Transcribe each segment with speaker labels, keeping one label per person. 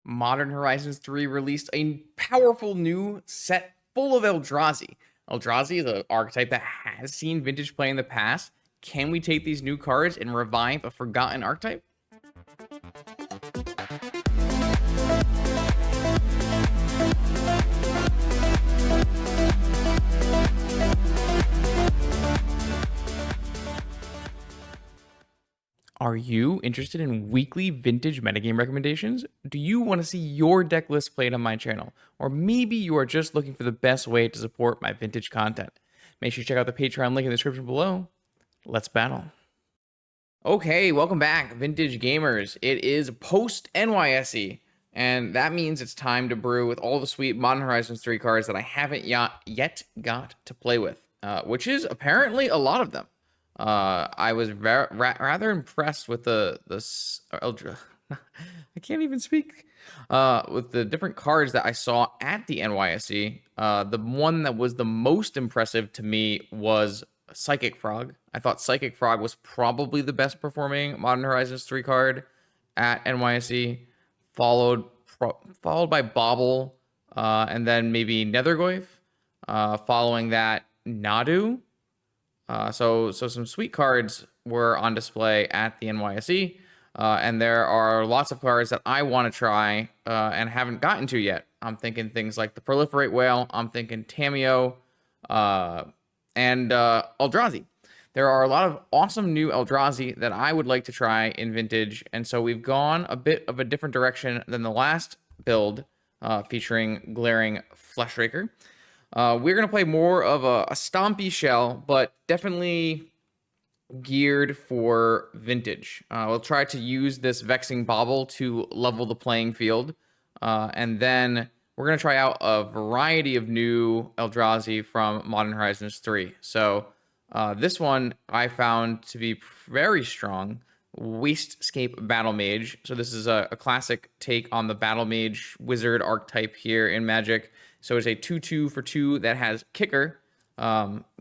Speaker 1: Modern Horizons 3 released a powerful new set full of Eldrazi. Eldrazi is an archetype that has seen vintage play in the past. Can we take these new cards and revive a forgotten archetype? Are you interested in weekly vintage metagame recommendations? Do you want to see your deck list played on my channel? Or maybe you are just looking for the best way to support my vintage content. Make sure you check out the Patreon link in the description below. Let's battle. Okay, welcome back, vintage gamers. It is post NYSE, and that means it's time to brew with all the sweet Modern Horizons 3 cards that I haven't yet got to play with, which is apparently a lot of them. I was rather impressed with the I can't even speak. With the different cards that I saw at the NYSE. The one that was the most impressive to me was Psychic Frog. I thought Psychic Frog was probably the best performing Modern Horizons 3 card at NYSE, followed by Bobble, and then maybe Nethergoyf. Following that, Nadu. So some sweet cards were on display at the NYSE, and there are lots of cards that I want to try and haven't gotten to yet. I'm thinking things like the Proliferate Whale. I'm thinking Tameo, and Eldrazi. There are a lot of awesome new Eldrazi that I would like to try in Vintage, and so we've gone a bit of a different direction than the last build featuring Glaring Fleshraker. We're going to play more of a stompy shell, but definitely geared for Vintage. We'll try to use this Vexing Bauble to level the playing field, and then we're going to try out a variety of new Eldrazi from Modern Horizons 3. So this one I found to be very strong. Wastescape Battlemage. So this is a classic take on the Battlemage wizard archetype here in Magic. So it's a 2/2 for 2 that has kicker,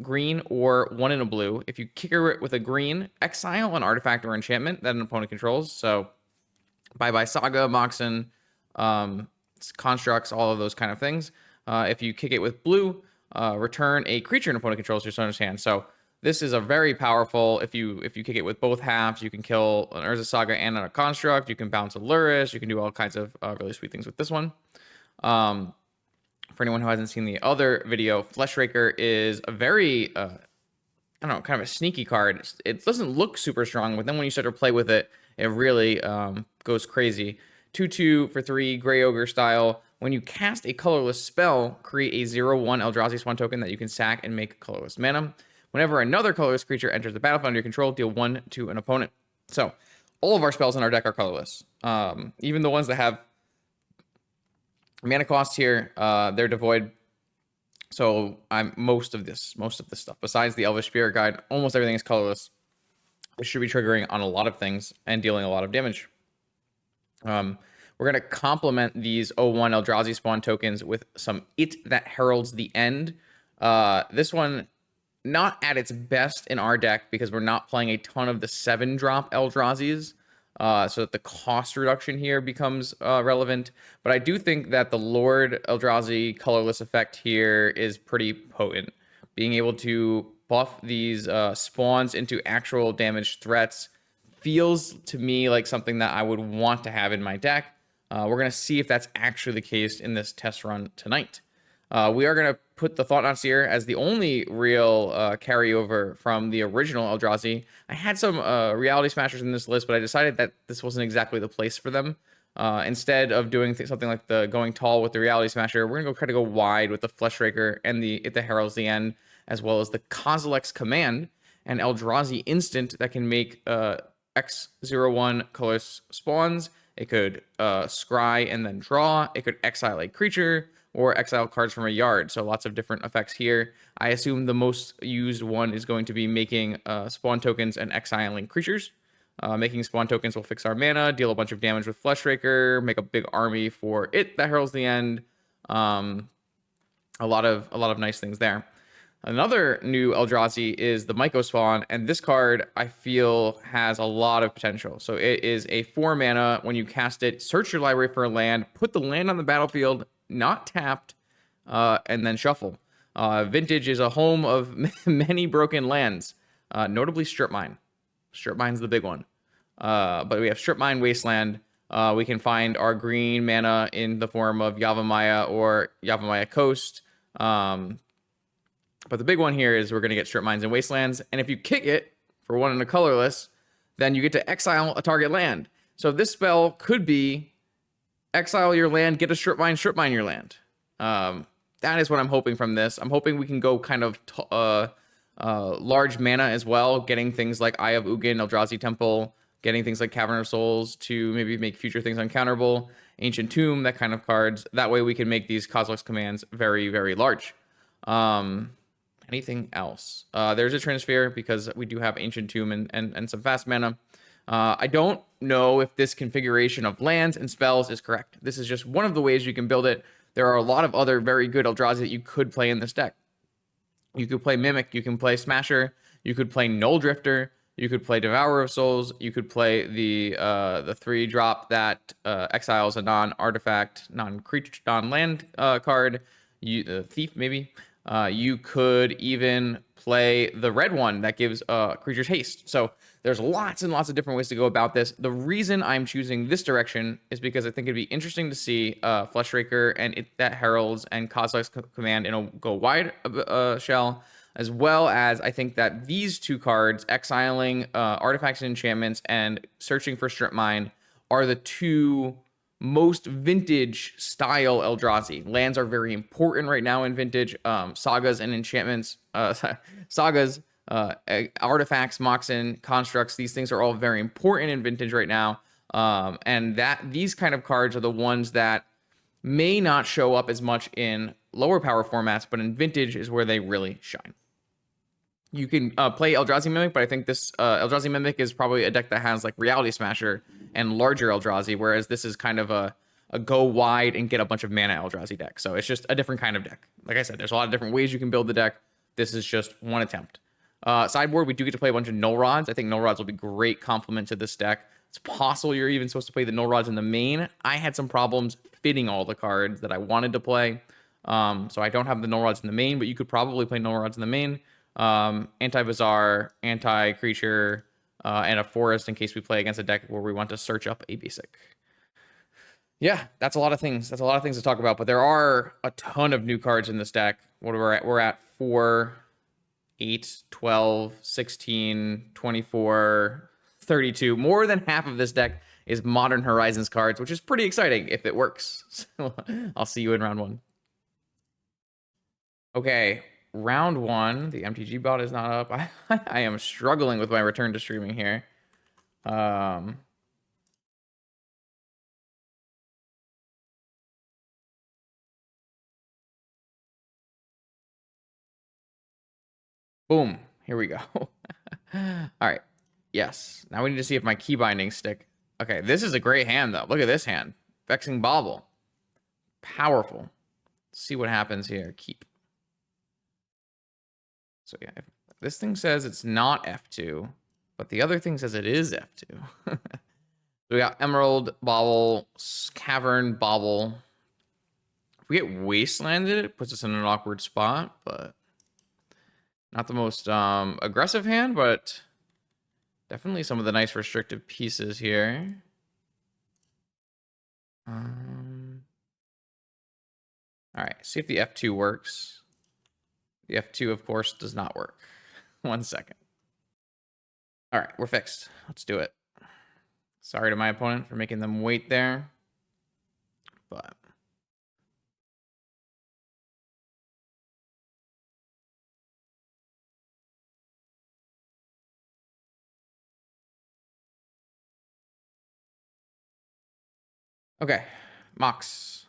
Speaker 1: green or 1 in a blue. If you kicker it with a green, exile an artifact or enchantment that an opponent controls. So bye-bye Saga, Moxen, constructs, all of those kind of things. If you kick it with blue, return a creature an opponent controls to your opponent's hand. So this is a very powerful. If you kick it with both halves, you can kill an Urza Saga and a construct. You can bounce a Lurrus. You can do all kinds of really sweet things with this one. For anyone who hasn't seen the other video, Fleshraker is a very, I don't know, kind of a sneaky card. It doesn't look super strong, but then when you start to play with it, it really goes crazy. 2/2 for 3, Grey Ogre style. When you cast a colorless spell, create a 0/1 Eldrazi Spawn token that you can sack and make colorless mana. Whenever another colorless creature enters the battlefield under your control, deal 1 to an opponent. So all of our spells in our deck are colorless. Even the ones that have mana cost here, they're devoid. So most of this stuff, besides the Elvish Spirit Guide, almost everything is colorless. It should be triggering on a lot of things and dealing a lot of damage. We're going to complement these 0/1 Eldrazi Spawn tokens with some It That Heralds the End. This one, not at its best in our deck because we're not playing a ton of the 7-drop Eldrazi's. So that the cost reduction here becomes relevant. But I do think that the Lord Eldrazi colorless effect here is pretty potent. Being able to buff these spawns into actual damage threats feels to me like something that I would want to have in my deck. We're going to see if that's actually the case in this test run tonight. We are going to put the Thought-Knot Seer as the only real carryover from the original Eldrazi. I had some Reality Smashers in this list, but I decided that this wasn't exactly the place for them. Instead of doing something like the going tall with the Reality Smasher, we're going to try to go wide with the Fleshraker and the It That Heralds the End, as well as the Kozilek's Command, an Eldrazi instant that can make X01 colorless spawns. It could scry and then draw. It could exile a creature or exile cards from a yard. So lots of different effects here. I assume the most used one is going to be making spawn tokens and exiling creatures. Making spawn tokens will fix our mana, deal a bunch of damage with Fleshraker, make a big army for It That Heralds the End. A lot of nice things there. Another new Eldrazi is the Mycospawn, and this card I feel has a lot of potential. So it is a 4 mana. When you cast it, search your library for a land, put the land on the battlefield, not tapped, and then shuffle. Vintage is a home of many broken lands, notably Strip Mine. Strip Mine's the big one. But we have Strip Mine, Wasteland. We can find our green mana in the form of Yavimaya or Yavimaya Coast. But the big one here is we're going to get Strip Mines and Wastelands. And if you kick it for one in a colorless, then you get to exile a target land. So this spell could be exile your land, get a Strip Mine your land. That is what I'm hoping from this. I'm hoping we can go kind of large mana as well, getting things like Eye of Ugin, Eldrazi Temple, getting things like Cavern of Souls to maybe make future things uncounterable, Ancient Tomb, that kind of cards. That way we can make these Kozilek's commands very, very large. Anything else? There's a Transfer because we do have Ancient Tomb and some fast mana. I don't know if this configuration of lands and spells is correct. This is just one of the ways you can build it. There are a lot of other very good Eldrazi that you could play in this deck. You could play Mimic, you can play Smasher, you could play Null Drifter, you could play Devourer of Souls, you could play the 3-drop that exiles a non-artifact, non-creature, non-land card, Thief maybe. You could even play the red one that gives creatures haste. So there's lots and lots of different ways to go about this. The reason I'm choosing this direction is because I think it'd be interesting to see Fleshraker and that heralds and Kozilek's command in a go wide shell, as well as I think that these two cards, exiling artifacts and enchantments and searching for Strip Mine, are the two most vintage style Eldrazi. Lands are very important right now in vintage. Sagas and enchantments, sagas, artifacts, Moxen, constructs, these things are all very important in vintage right now. And that these kind of cards are the ones that may not show up as much in lower power formats, but in vintage is where they really shine. You can play Eldrazi Mimic, but I think this Eldrazi Mimic is probably a deck that has like Reality Smasher and larger Eldrazi, whereas this is kind of a go wide and get a bunch of mana Eldrazi deck. So it's just a different kind of deck. Like I said, there's a lot of different ways you can build the deck. This is just one attempt. Sideboard, we do get to play a bunch of Null Rods. I think Null Rods will be great complement to this deck. It's possible you're even supposed to play the Null Rods in the main. I had some problems fitting all the cards that I wanted to play. So I don't have the Null Rods in the main, but you could probably play Null Rods in the main. Anti-Bazaar, anti-creature, and a forest in case we play against a deck where we want to search up a basic. Yeah, that's a lot of things. That's a lot of things to talk about, but there are a ton of new cards in this deck. What we're at 4, 8, 12, 16, 24, 32. More than half of this deck is Modern Horizons cards, which is pretty exciting if it works. So I'll see you in round 1. Okay. Round 1, the MTG bot is not up. I am struggling with my return to streaming here. Boom. Here we go. All right. Yes. Now we need to see if my key bindings stick. Okay. This is a great hand, though. Look at this hand. Vexing Bauble. Powerful. Let's see what happens here. Keep. So yeah, if this thing says it's not F2, but the other thing says it is F2. So we got Emerald, Bauble, Cavern, Bauble. If we get Wastelanded, it puts us in an awkward spot, but not the most aggressive hand, but definitely some of the nice restrictive pieces here. All right, see if the F2 works. The F2, of course, does not work. 1 second. All right, we're fixed. Let's do it. Sorry to my opponent for making them wait there. But okay, Mox.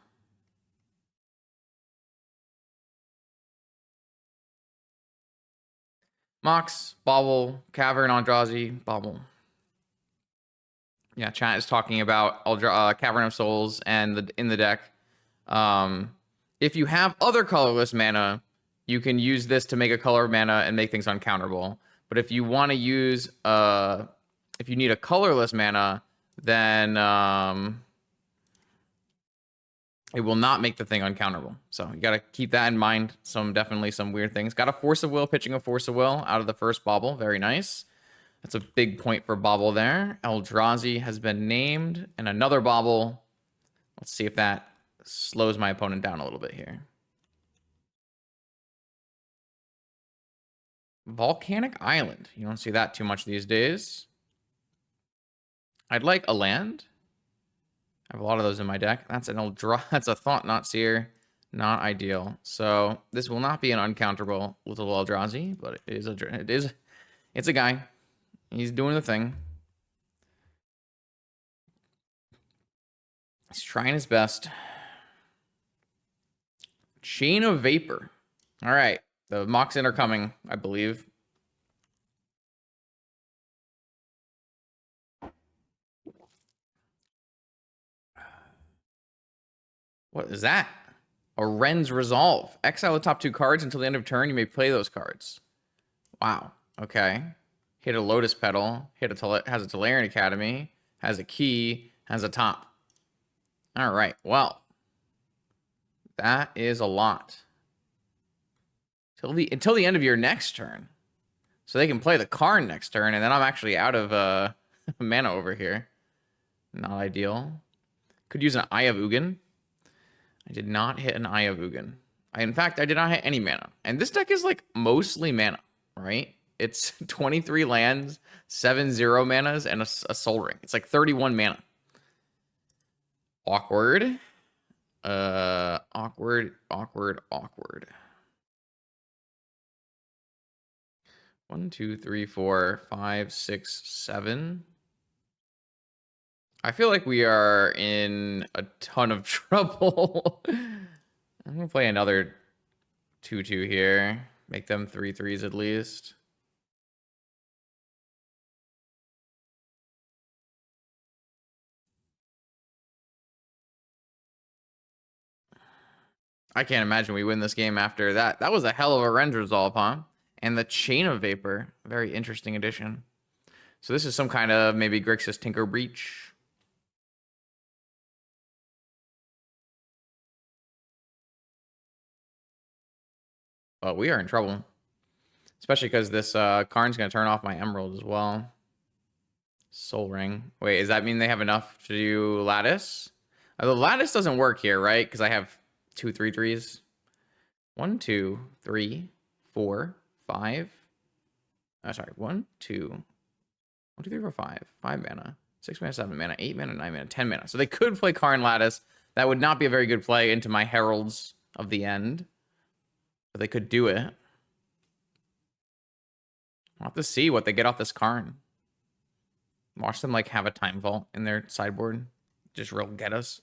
Speaker 1: Mox, Bauble, Cavern, Eldrazi, Bauble. Yeah, chat is talking about Cavern of Souls and in the deck. If you have other colorless mana, you can use this to make a color mana and make things uncounterable. But if you want to use if you need a colorless mana, then it will not make the thing uncounterable. So you got to keep that in mind. Definitely some weird things. Got a Force of Will, pitching a Force of Will out of the first bauble. Very nice. That's a big point for bauble there. Eldrazi has been named, and another bauble. Let's see if that slows my opponent down a little bit here. Volcanic Island. You don't see that too much these days. I'd like a land. I have a lot of those in my deck. That's that's a Thought Knot Seer. Not ideal. So this will not be an uncounterable little Eldrazi, but it's a guy. He's doing the thing. He's trying his best. Chain of Vapor. All right. The Moxen are coming, I believe. What is that? A Ren's Resolve. Exile the top 2 cards until the end of turn. You may play those cards. Wow. Okay. Hit a Lotus Petal. Has a Tolarian Academy. Has a key. Has a top. All right. Well, that is a lot. Until the end of your next turn. So they can play the Karn next turn, and then I'm actually out of mana over here. Not ideal. Could use an Eye of Ugin. I did not hit an Eye of Ugin. In fact, I did not hit any mana. And this deck is like mostly mana, right? It's 23 lands, 7/0 manas, and a Soul Ring. It's like 31 mana. Awkward. Awkward. 1, 2, 3, 4, 5, 6, 7. I feel like we are in a ton of trouble. I'm gonna play another 2/2 here. Make them 3/3s at least. I can't imagine we win this game after that. That was a hell of a Ren's Resolve, huh? And the Chain of Vapor. Very interesting addition. So this is some kind of maybe Grixis Tinker Breach. But we are in trouble. Especially because this Karn's going to turn off my Emerald as well. Soul Ring. Wait, does that mean they have enough to do Lattice? The Lattice doesn't work here, right? Because I have 2 3/3s. 1, 2, 3, 4, 5. Oh, sorry. 1, 2, 1, 2, 3, 4, 5. 5 mana. 6 mana, 7 mana, 8 mana, 9 mana, 10 mana. So they could play Karn Lattice. That would not be a very good play into my Heralds of the End. But they could do it. I'll have to see what they get off this Karn. Watch them like have a Time Vault in their sideboard. Just real get us.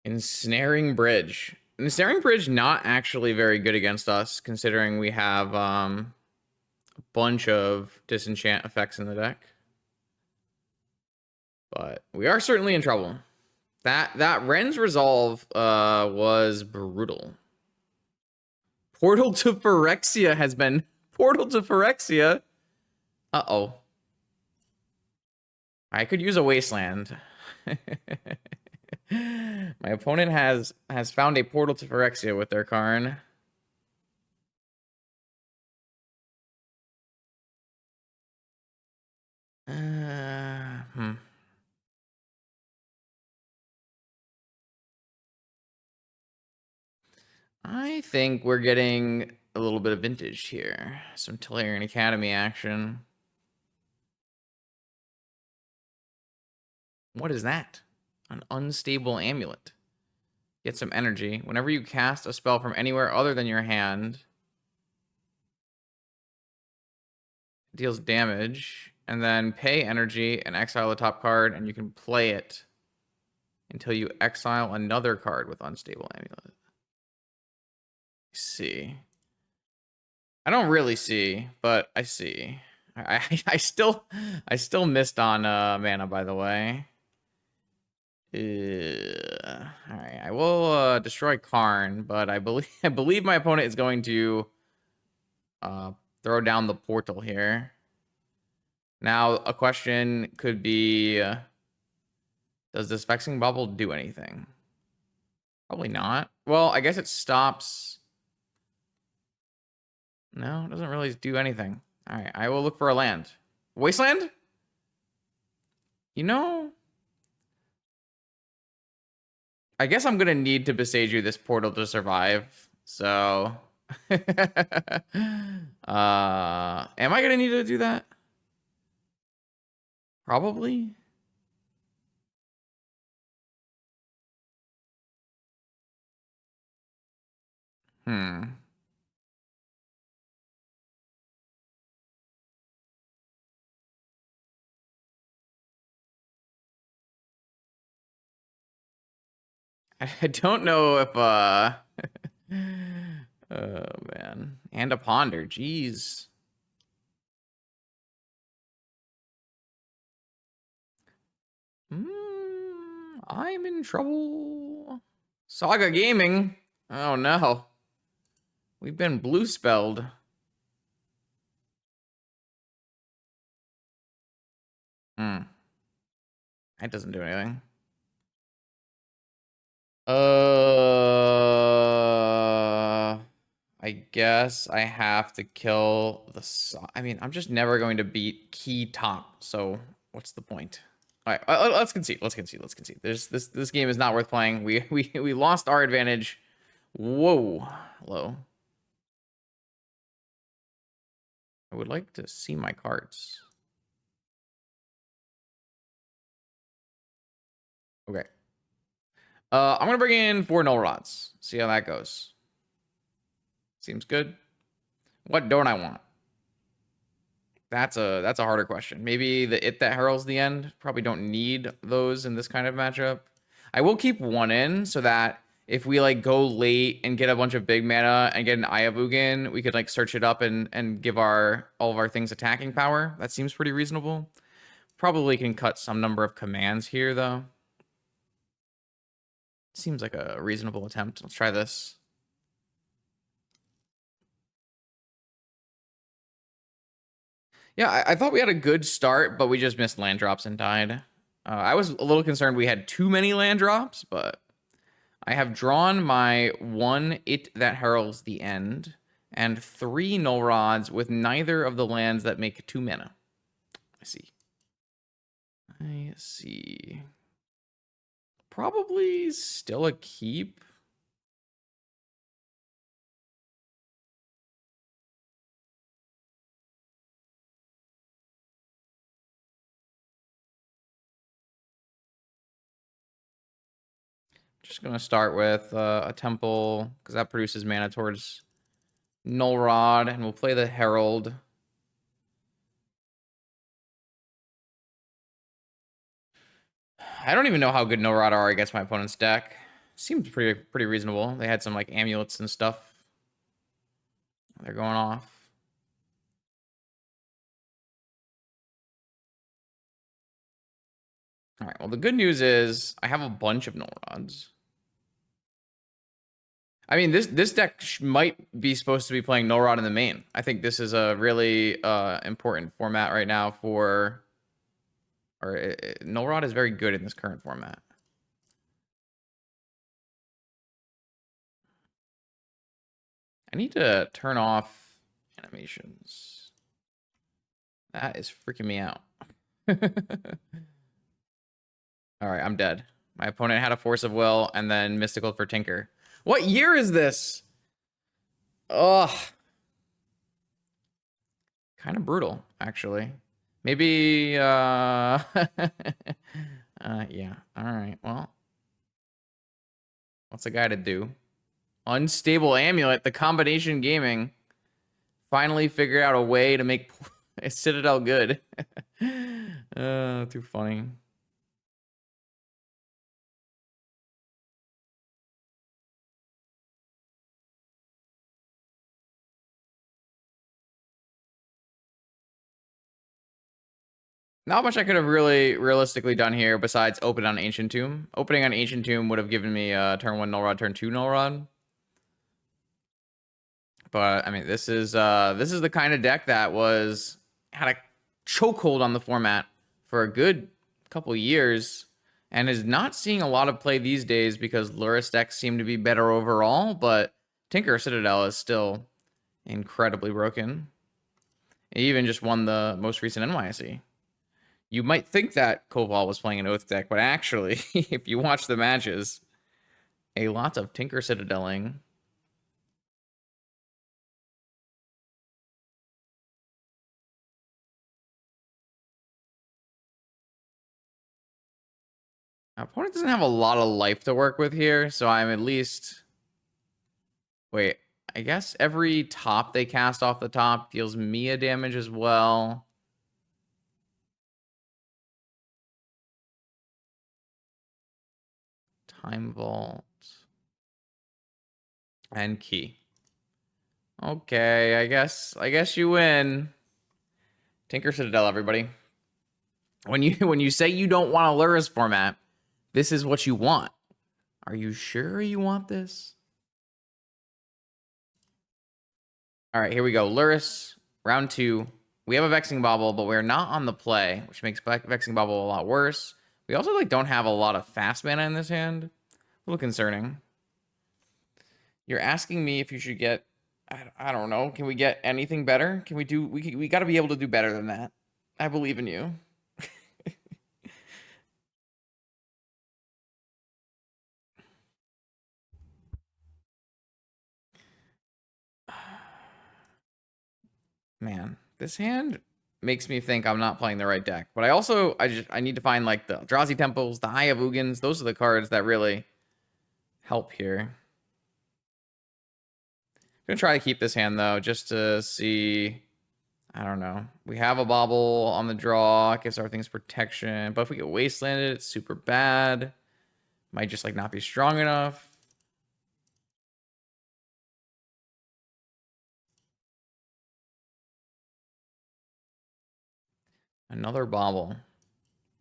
Speaker 1: Ensnaring Bridge. Ensnaring Bridge not actually very good against us, considering we have a bunch of disenchant effects in the deck. But we are certainly in trouble. That Ren's Resolve was brutal. Portal to Phyrexia has been... Portal to Phyrexia? Uh-oh. I could use a Wasteland. My opponent has found a Portal to Phyrexia with their Karn. I think we're getting a little bit of vintage here. Some Tolarian Academy action. What is that? An unstable amulet. Get some energy. Whenever you cast a spell from anywhere other than your hand, it deals damage, and then pay energy and exile the top card, and you can play it until you exile another card with unstable amulet. see. I don't really see, but I see. I still missed on mana, by the way. All right, I will destroy Karn, but I believe my opponent is going to throw down the portal here. Now, a question could be, does this Vexing Bubble do anything? Probably not. Well, I guess it stops. No, it doesn't really do anything. All right, I will look for a land. Wasteland? You know, I guess I'm gonna need to Beseiju this portal to survive. So, am I gonna need to do that? Probably. Hmm. I don't know if oh man. And a ponder, jeez. I'm in trouble. Saga Gaming. Oh no. We've been blue spelled. That doesn't do anything. I guess I have to kill the. I mean, I'm just never going to beat key top. So what's the point? All right, let's concede. Let's concede. Let's concede. This game is not worth playing. We lost our advantage. Whoa, low. I would like to see my cards. Okay. I'm gonna bring in 4 null rods. See how that goes. Seems good. What don't I want? That's a harder question. Maybe the It That Heralds the End. Probably don't need those in this kind of matchup. I will keep one in so that if we like go late and get a bunch of big mana and get an Eye of Ugin, we could like search it up and give all of our things attacking power. That seems pretty reasonable. Probably can cut some number of commands here though. Seems like a reasonable attempt. Let's try this. Yeah, I thought we had a good start, but we just missed land drops and died. I was a little concerned we had too many land drops, but I have drawn my 1 It That Heralds the End and 3 null rods with neither of the lands that make 2 mana. I see. I see. Probably still a keep. Just gonna start with a temple because that produces mana towards null rod, and we'll play the herald. I don't even know how good null rod are against my opponent's deck. Seems pretty reasonable. They had some like amulets and stuff. They're going off. All right. Well, the good news is I have a bunch of null rods. I mean, this deck might be supposed to be playing null rod in the main. I think this is a really important format right now for. Or null rod is very good in this current format. I need to turn off animations. That is freaking me out. All right, I'm dead. My opponent had a Force of Will and then Mystical for Tinker. What year is this? Ugh. Kind of brutal, actually. Maybe, yeah. All right, well. What's a guy to do? Unstable Amulet, the combination gaming. Finally figured out a way to make Citadel good. Too funny. Not much I could have really realistically done here besides open on Ancient Tomb. Opening on Ancient Tomb would have given me turn 1 Null Rod, turn 2 Null Rod. But I mean, this is the kind of deck that had a chokehold on the format for a good couple years and is not seeing a lot of play these days because Lurrus decks seem to be better overall, but Tinker Citadel is still incredibly broken. It even just won the most recent NYSE. You might think that Koval was playing an Oath deck, but actually, if you watch the matches, a lot of Tinker Citadeling. My opponent doesn't have a lot of life to work with here, so I'm at least... Wait, I guess every top they cast off the top deals Mia damage as well. Time Vault. And Key. Okay, I guess you win. Tinker Citadel, everybody. When you say you don't want a Lurrus format, this is what you want. Are you sure you want this? All right, here we go. Lurrus, round 2. We have a Vexing Bauble, but we're not on the play, which makes Vexing Bauble a lot worse. We also don't have a lot of fast mana in this hand. A little concerning. You're asking me if you should get... I don't know. Can we get anything better? Can we do... We got to be able to do better than that. I believe in you. Man, this hand makes me think I'm not playing the right deck. But I need to find like the Eldrazi Temples, the Eye of Ugins. Those are the cards that really help here. I'm gonna try to keep this hand though, just to see. I don't know. We have a Bauble on the draw, gives our things protection. But if we get Wastelanded, it's super bad. Might just like not be strong enough. Another Bauble.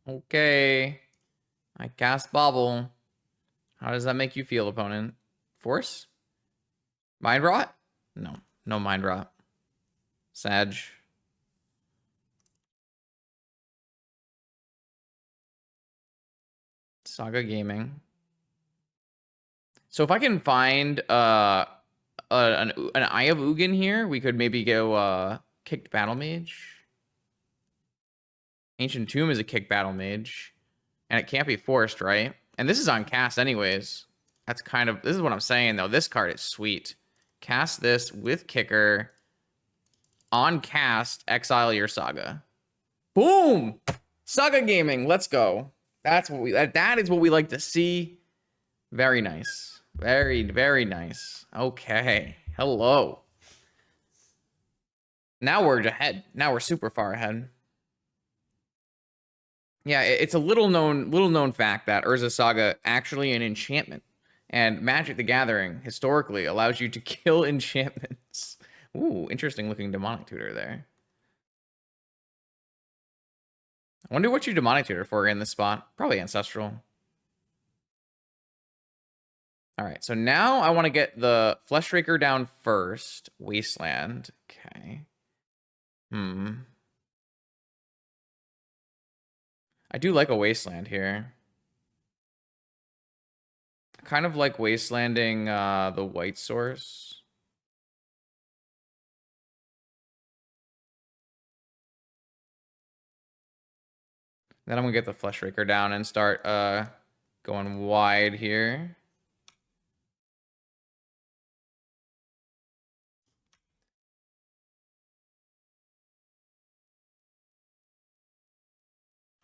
Speaker 1: Okay. I cast Bauble. How does that make you feel, opponent? Force? Mind Rot? No. No Mind Rot. Sag. Saga Gaming. So if I can find an Eye of Ugin here, we could maybe go kicked Battlemage. Ancient Tomb is a kicked Battlemage. And it can't be forced, right? And this is on cast anyways. This is what I'm saying though. This card is sweet. Cast this with kicker. On cast, exile your Saga. Boom! Saga Gaming, let's go. That is what we like to see. Very nice. Very, very nice. Okay. Hello. Now we're ahead. Now we're super far ahead. Yeah, it's a little known fact that Urza Saga actually an enchantment. And Magic the Gathering historically allows you to kill enchantments. Ooh, interesting looking demonic tutor there. I wonder what you demonic tutor for in this spot. Probably ancestral. All right, so now I want to get the Fleshraker down first. Wasteland. Okay. I do like a Wasteland here. Kind of like Wastelanding the white source. Then I'm going to get the Fleshraker down and start going wide here.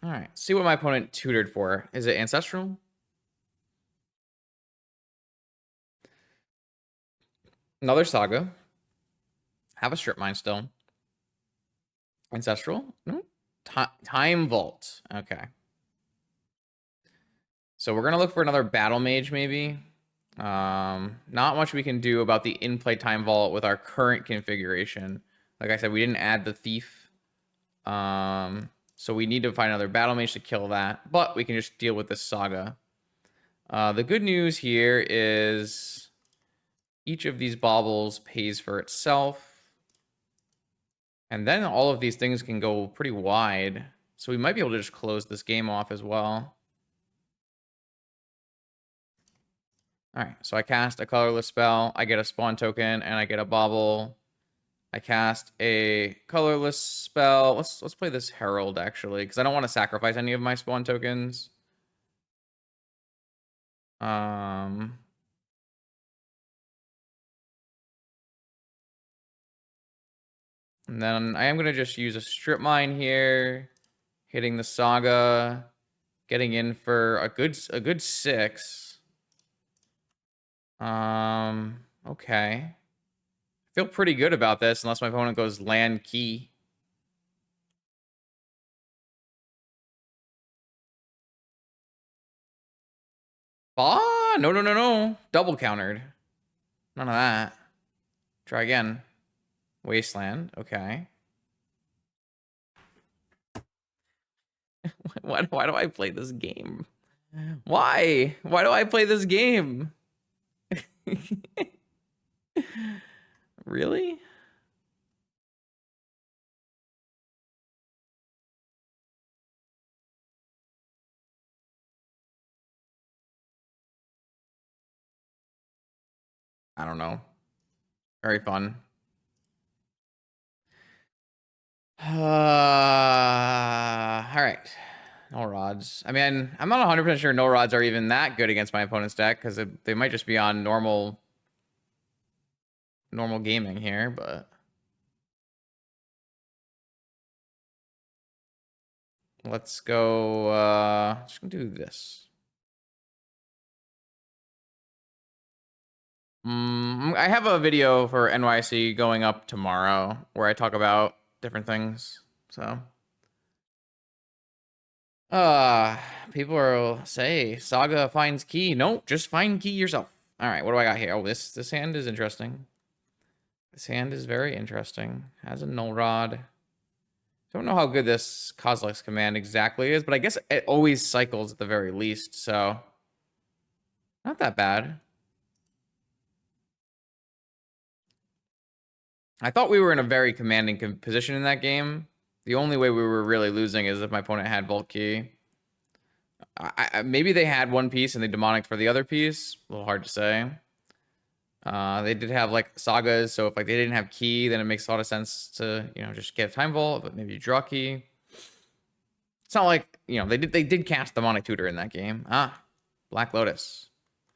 Speaker 1: All right, see what my opponent tutored for. Is it Ancestral? Another Saga. Have a Strip Mine still. Ancestral? No. Time Vault. Okay. So we're going to look for another Battlemage maybe. Not much we can do about the in-play Time Vault with our current configuration. Like I said, we didn't add the Thief. So So we need to find another Battlemage to kill that. But we can just deal with this Saga. The good news here is each of these baubles pays for itself. And then all of these things can go pretty wide. So we might be able to just close this game off as well. All right, so I cast a colorless spell. I get a spawn token, and I get a bauble. I cast a colorless spell. Let's play this Herald, actually, because I don't want to sacrifice any of my spawn tokens. And then I am going to just use a strip mine here, hitting the Saga, getting in for a good 6. Okay. Feel pretty good about this, unless my opponent goes land key. Ah, no. Double countered. None of that. Try again. Wasteland. Okay. Why do I play this game? Why? Why do I play this game? Really? I don't know. Very fun. All right. No rods. I mean, I'm not 100% sure no rods are even that good against my opponent's deck, because they might just be on normal gaming here, but let's go, just gonna do this. I have a video for NYC going up tomorrow where I talk about different things, so. People will say, Saga finds key. Nope, just find key yourself. All right, what do I got here? Oh, this hand is interesting. This hand is very interesting. Has a null rod. Don't know how good this Kozilek's command exactly is, but I guess it always cycles at the very least, so not that bad. I thought we were in a very commanding position in that game. The only way we were really losing is if my opponent had Vault Key. Maybe they had one piece and they demonicked for the other piece. A little hard to say. They did have like sagas, so if like they didn't have key, then it makes a lot of sense to, you know, just get time vault, but maybe you draw key. It's not like, you know, they did cast demonic tutor in that game. Black Lotus,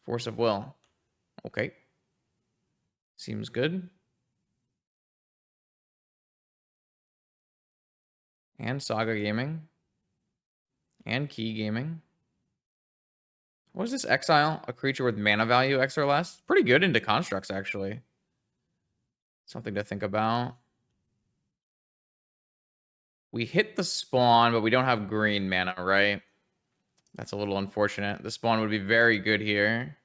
Speaker 1: Force of Will. Okay, seems good. And Saga Gaming. And Key Gaming. What is this? Exile a creature with mana value X or less? Pretty good into constructs, actually. Something to think about. We hit the spawn, but we don't have green mana, right? That's a little unfortunate. The spawn would be very good here.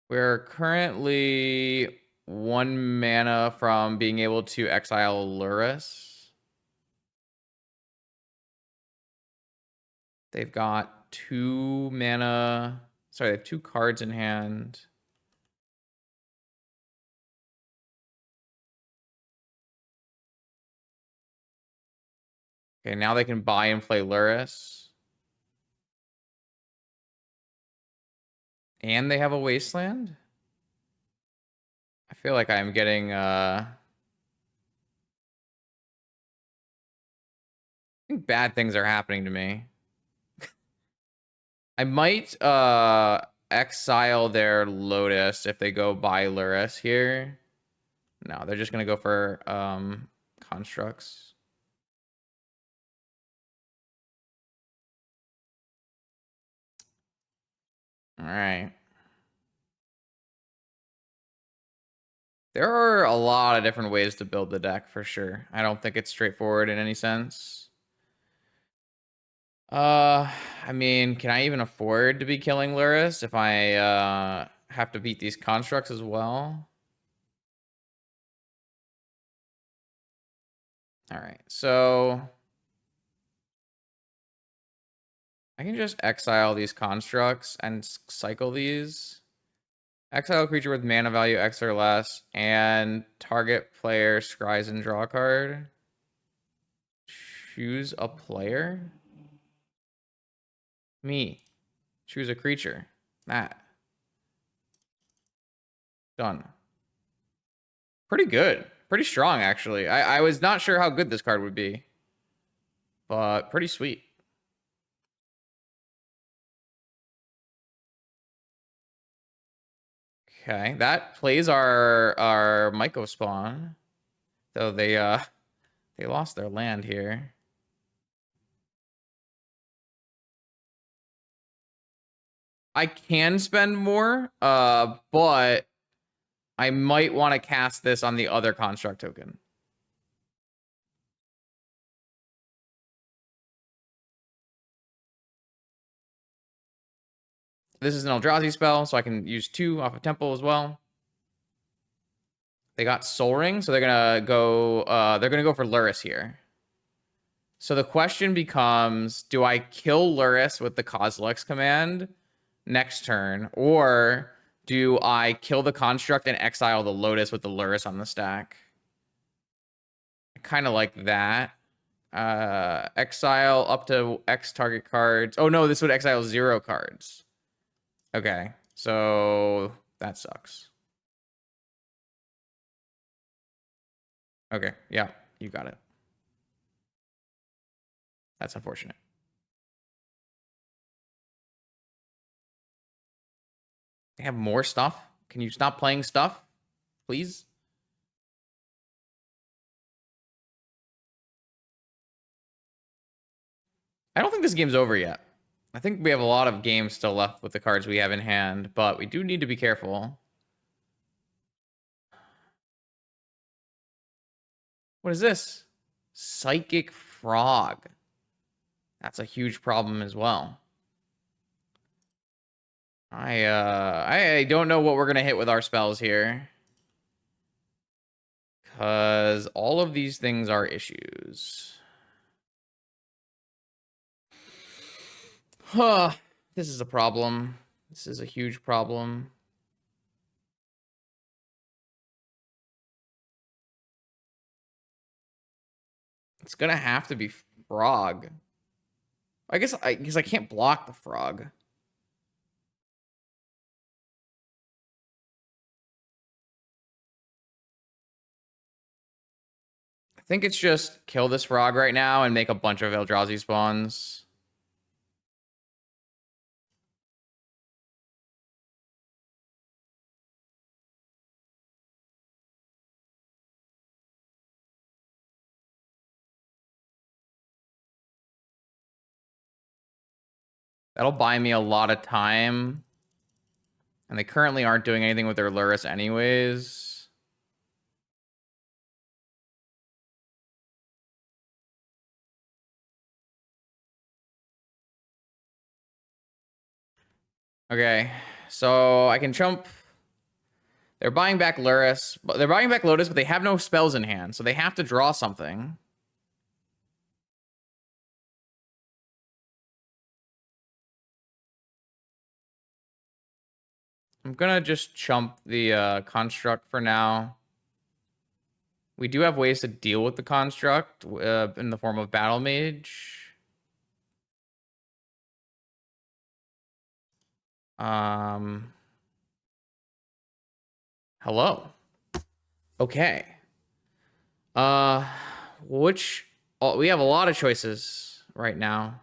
Speaker 1: We're currently 1 mana from being able to exile Lurrus. They've got 2 mana. Sorry, they have 2 cards in hand. Okay, now they can buy and play Lurrus. And they have a Wasteland? I feel like I'm getting, I think bad things are happening to me. I might, exile their Lotus if they go buy Lurrus here. No, they're just gonna go for, constructs. All right. There are a lot of different ways to build the deck for sure. I don't think it's straightforward in any sense. I mean, can I even afford to be killing Lurrus if I have to beat these constructs as well? All right, so I can just exile these constructs and cycle these. Exile a creature with mana value X or less, and target player scries and draw a card. Choose a player? Me. Choose a creature. Matt. Done. Pretty good. Pretty strong, actually. I was not sure how good this card would be, but pretty sweet. Okay, that plays our Mycospawn. Though they lost their land here. I can spend more, but I might want to cast this on the other construct token. This is an Eldrazi spell, so I can use 2 off of Temple as well. They got Soul Ring, so they're gonna go for Lurrus here. So the question becomes, do I kill Lurrus with the Kozilek's command next turn, or do I kill the construct and exile the Lotus with the Lurrus on the stack? I kind of like that. Exile up to X target cards. Oh no, this would exile 0 cards. Okay, so that sucks. Okay, yeah, you got it. That's unfortunate. They have more stuff? Can you stop playing stuff, please? I don't think this game's over yet. I think we have a lot of games still left with the cards we have in hand, but we do need to be careful. What is this? Psychic Frog. That's a huge problem as well. I don't know what we're gonna hit with our spells here, because all of these things are issues. Huh. This is a problem. This is a huge problem. It's gonna have to be Frog. I guess I can't block the Frog. I think it's just kill this Frog right now and make a bunch of Eldrazi spawns. That'll buy me a lot of time. And they currently aren't doing anything with their Lurrus anyways. Okay, so I can jump. They're buying back Lurrus, but they're buying back Lotus, but they have no spells in hand, so they have to draw something. I'm gonna just chump the construct for now. We do have ways to deal with the construct in the form of Battlemage. Hello. Okay. Which we have a lot of choices right now.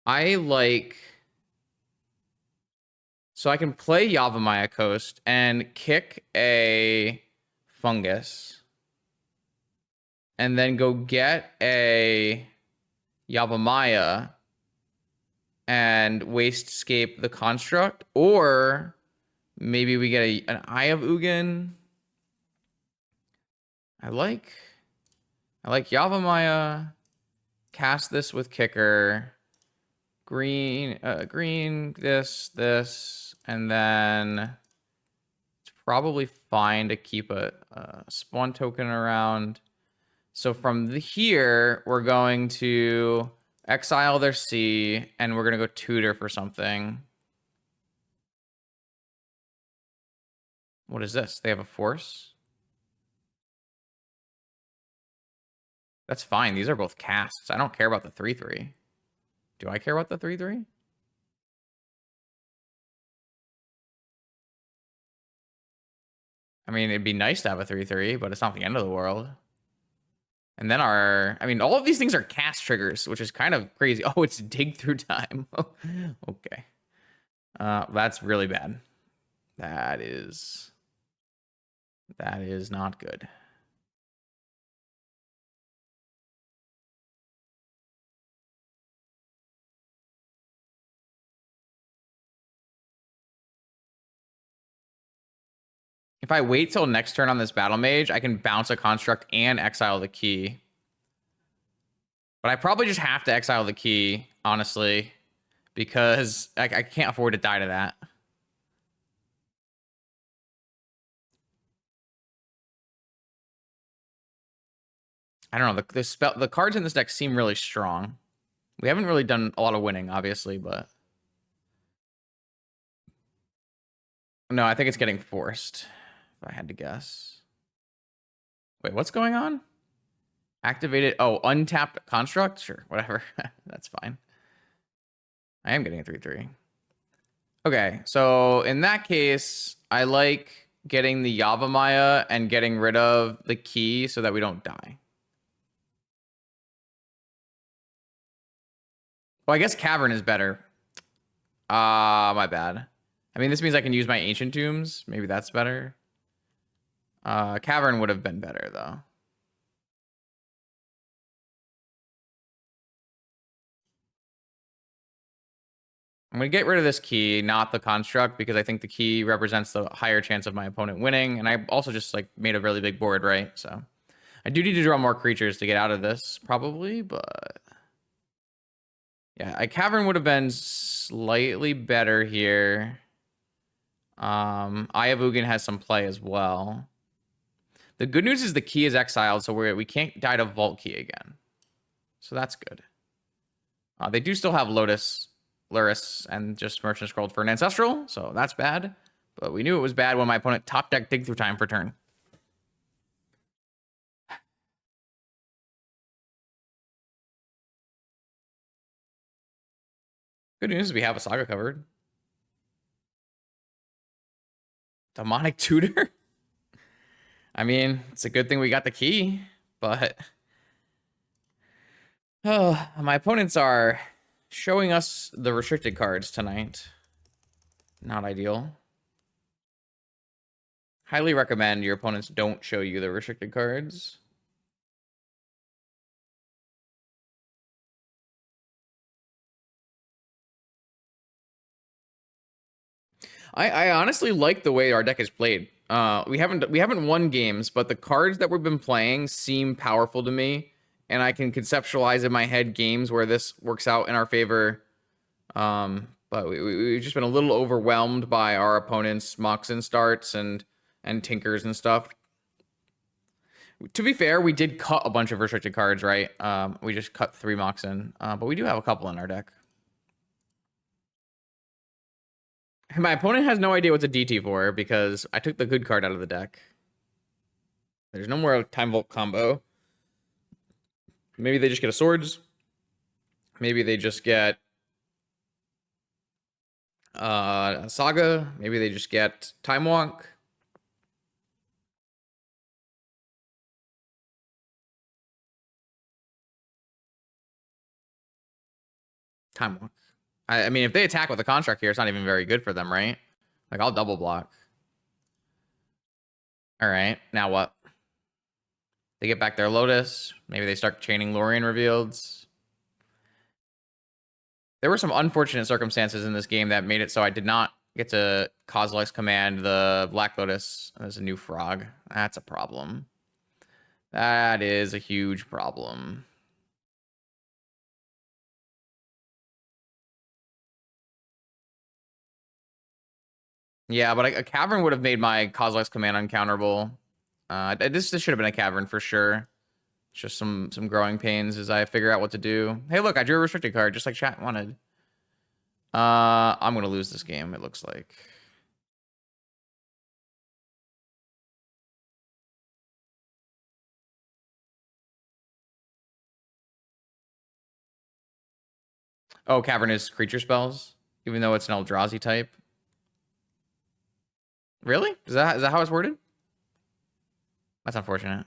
Speaker 1: I like. So I can play Yavimaya Coast and kick a fungus. And then go get a Yavimaya and Wastescape the construct. Or maybe we get an Eye of Ugin. I like Yavimaya. Cast this with kicker. Green, this, and then it's probably fine to keep a spawn token around. So from here, we're going to exile their C, and we're going to go tutor for something. What is this? They have a force? That's fine. These are both casts. I don't care about the 3/3. Do I care about the 3/3? I mean, it'd be nice to have a 3/3, but it's not the end of the world. And then I mean, all of these things are cast triggers, which is kind of crazy. Oh, it's dig through time. Okay. That's really bad. That is not good. If I wait till next turn on this Battlemage, I can bounce a construct and exile the key. But I probably just have to exile the key, honestly, because I can't afford to die to that. I don't know. The cards in this deck seem really strong. We haven't really done a lot of winning, obviously, but no, I think it's getting forced, if I had to guess. Wait, what's going on? Activated. Oh, untapped construct? Sure, whatever. That's fine. I am getting a 3/3. Okay, so in that case, I like getting the Yavimaya and getting rid of the key so that we don't die. Well, I guess Cavern is better. My bad. I mean, this means I can use my Ancient Tombs. Maybe that's better. Cavern would have been better, though. I'm going to get rid of this key, not the construct, because I think the key represents the higher chance of my opponent winning. And I also just like made a really big board, right? So I do need to draw more creatures to get out of this, probably, but yeah, a Cavern would have been slightly better here. Eye of Ugin has some play as well. The good news is the key is exiled, so we can't die to Vault Key again. So that's good. They do still have Lotus, Lurrus, and just Merchant Scrolled for an Ancestral, so that's bad. But we knew it was bad when my opponent top deck Dig Through Time for turn. Good news is we have a Saga covered. Demonic Tutor? I mean, it's a good thing we got the key, but... Oh, my opponents are showing us the restricted cards tonight. Not ideal. Highly recommend your opponents don't show you the restricted cards. I honestly like the way our deck is played. We haven't won games, but the cards that we've been playing seem powerful to me, and I can conceptualize in my head games where this works out in our favor. But we've just been a little overwhelmed by our opponents' Moxen starts and Tinkers and stuff. To be fair, we did cut a bunch of restricted cards, right? We just cut 3 Moxen, but we do have a couple in our deck. My opponent has no idea what's a DT for because I took the good card out of the deck. There's no more Time Vault combo. Maybe they just get a Swords. Maybe they just get a Saga. Maybe they just get Time Walk. Time Walk. I mean, if they attack with a construct here, it's not even very good for them, right? Like, I'll double block. All right, now what? They get back their Lotus. Maybe they start chaining Lorien Revealeds. There were some unfortunate circumstances in this game that made it so I did not get to Kozilek's command the Black Lotus as a new frog. That's a problem. That is a huge problem. Yeah, but a Cavern would have made my Kozilek's command uncounterable. This should have been a Cavern for sure. It's just some growing pains as I figure out what to do. Hey, look, I drew a restricted card just like chat wanted. I'm gonna lose this game, it looks like. Oh, cavernous creature spells, even though it's an Eldrazi type. Really? Is that how it's worded? That's unfortunate.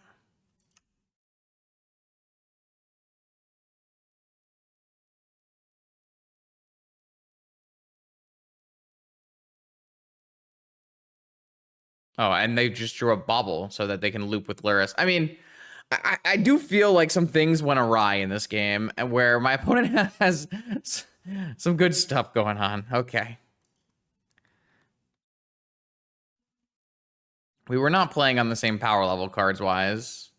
Speaker 1: Oh, and they just drew a bauble so that they can loop with Lurrus. I mean, I do feel like some things went awry in this game, and where my opponent has some good stuff going on. Okay. We were not playing on the same power level cards-wise.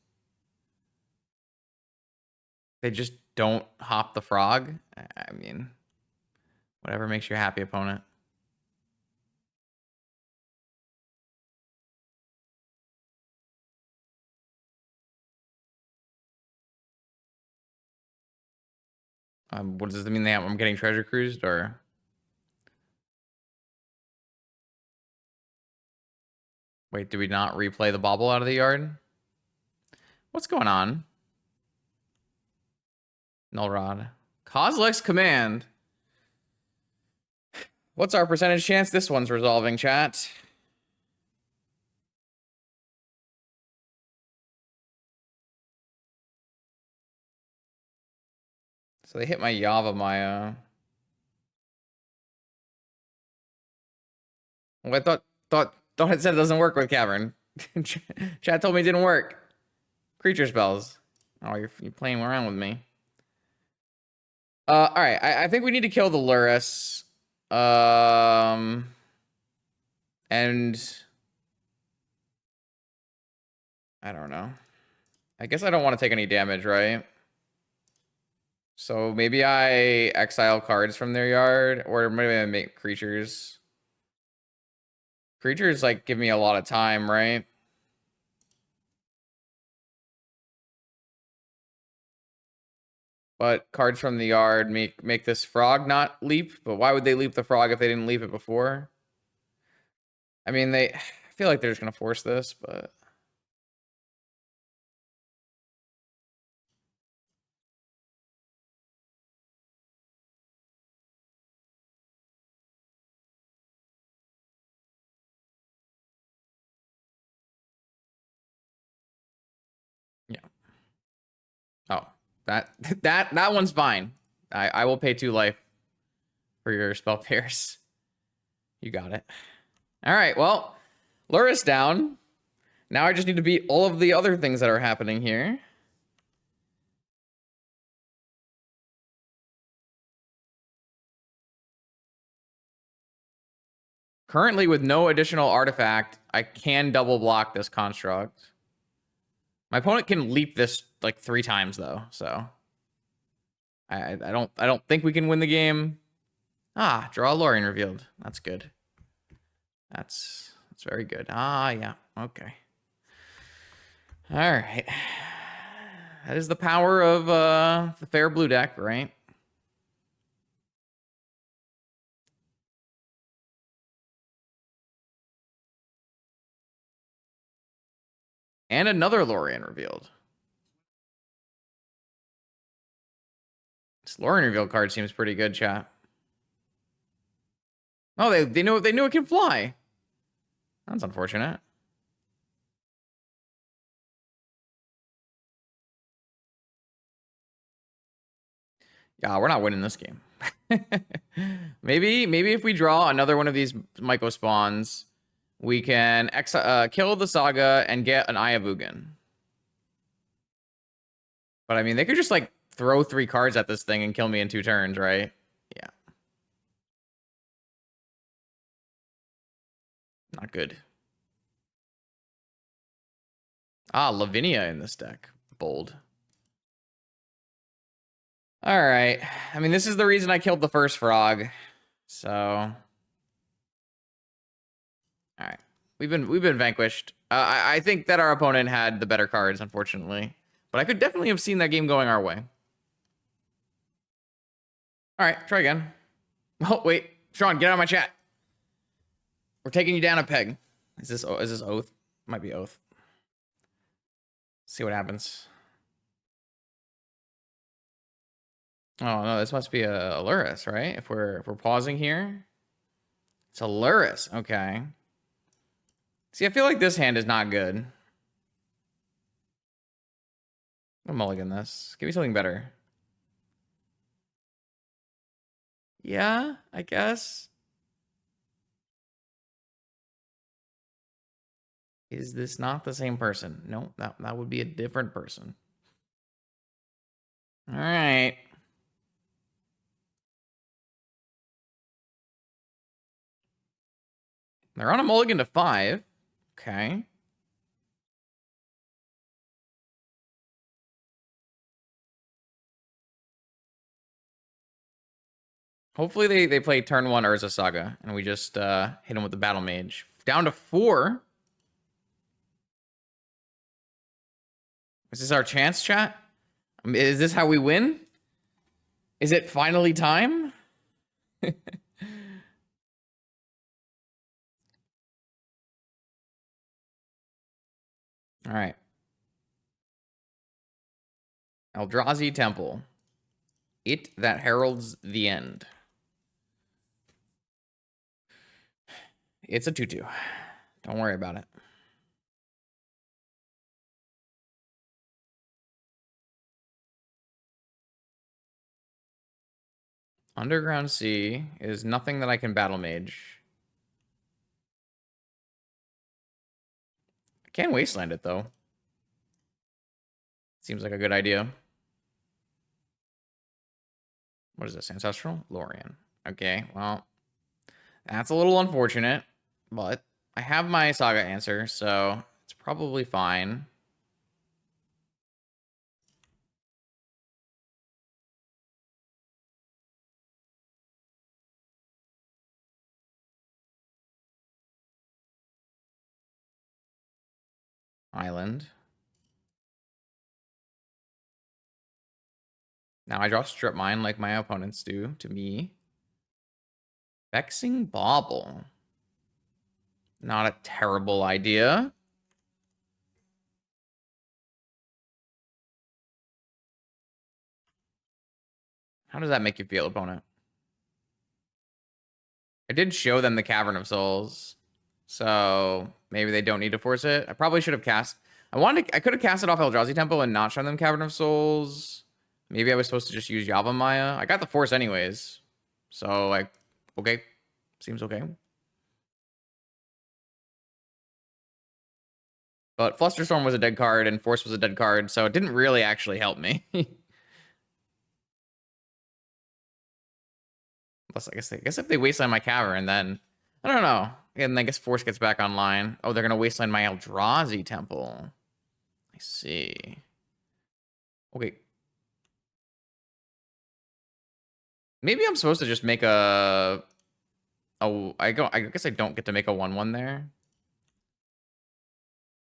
Speaker 1: They just don't hop the frog. I mean, whatever makes you happy, opponent. What does this mean? I'm getting treasure cruised, or? Wait, do we not replay the bauble out of the yard? What's going on? Null Rod. Kozilek's command. What's our percentage chance this one's resolving, chat? So they hit my Yavimaya. Well, I thought it said it doesn't work with Cavern. Chat told me it didn't work. Creature spells. Oh, you're playing around with me. All right. I think we need to kill the Lurrus. And I don't know. I guess I don't want to take any damage, right? So maybe I exile cards from their yard, or maybe I make creatures. Creatures like give me a lot of time, right? But cards from the yard make this frog not leap. But why would they leap the frog if they didn't leap it before? I mean, I feel like they're just gonna force this, but yeah. Oh, that one's fine. I will pay 2 life for your spell pierce. You got it. All right, well, Lurrus down. Now I just need to beat all of the other things that are happening here. Currently, with no additional artifact, I can double block this construct. My opponent can leap this like 3 times though, so I don't think we can win the game. Ah, draw Lorien revealed. That's good. That's very good. Ah, yeah. Okay. All right. That is the power of the fair blue deck, right? And another Lorien revealed. This Lorien revealed card seems pretty good, chat. Oh, they knew it can fly. That's unfortunate. Yeah, we're not winning this game. maybe if we draw another one of these Mycospawns, we can kill the Saga and get an Eye of Ugin. But I mean, they could just like throw 3 cards at this thing and kill me in 2 turns, right? Yeah. Not good. Ah, Lavinia in this deck. Bold. All right. I mean, this is the reason I killed the first frog. So, all right. We've been vanquished. I think that our opponent had the better cards, unfortunately. But But I could definitely have seen that game going our way. All right, try again. Oh, wait. Sean, get out of my chat. We're taking you down a peg. Is this Oath? Might be Oath. See what happens. Oh no, this must be a Lurrus, right? If we're pausing here, it's a Lurrus. Okay. See, I feel like this hand is not good. I'm gonna mulligan this. Give me something better. Yeah, I guess. Is this not the same person? No, that would be a different person. All right. They're on a mulligan to 5. Okay. Hopefully they play turn 1 Urza Saga, and we just hit him with the Battlemage. Down to 4. Is this our chance, chat? Is this how we win? Is it finally time? All right. Eldrazi Temple. It that heralds the end. It's a 2/2. Don't worry about it. Underground Sea is nothing that I can battle mage. I can wasteland it though. Seems like a good idea. What is this? Ancestral? Lorien. Okay, well, that's a little unfortunate, but I have my Saga answer, so it's probably fine. Island. Now I draw Strip Mine like my opponents do to me. Vexing Bauble. Not a terrible idea. How does that make you feel, opponent? I did show them the Cavern of Souls, so maybe they don't need to force it. I probably should have cast. I could have cast it off Eldrazi Temple and not shown them Cavern of Souls. Maybe I was supposed to just use Yava Maya. I got the force anyways, so like, okay, seems okay. But Flusterstorm was a dead card and Force was a dead card, so it didn't really actually help me. Plus, I guess if they wasteland my Cavern, then I don't know. And I guess Force gets back online. Oh, they're gonna wasteland my Eldrazi Temple. I see. Okay. Maybe I'm supposed to just make a. Oh, I guess I don't get to make a 1/1 there.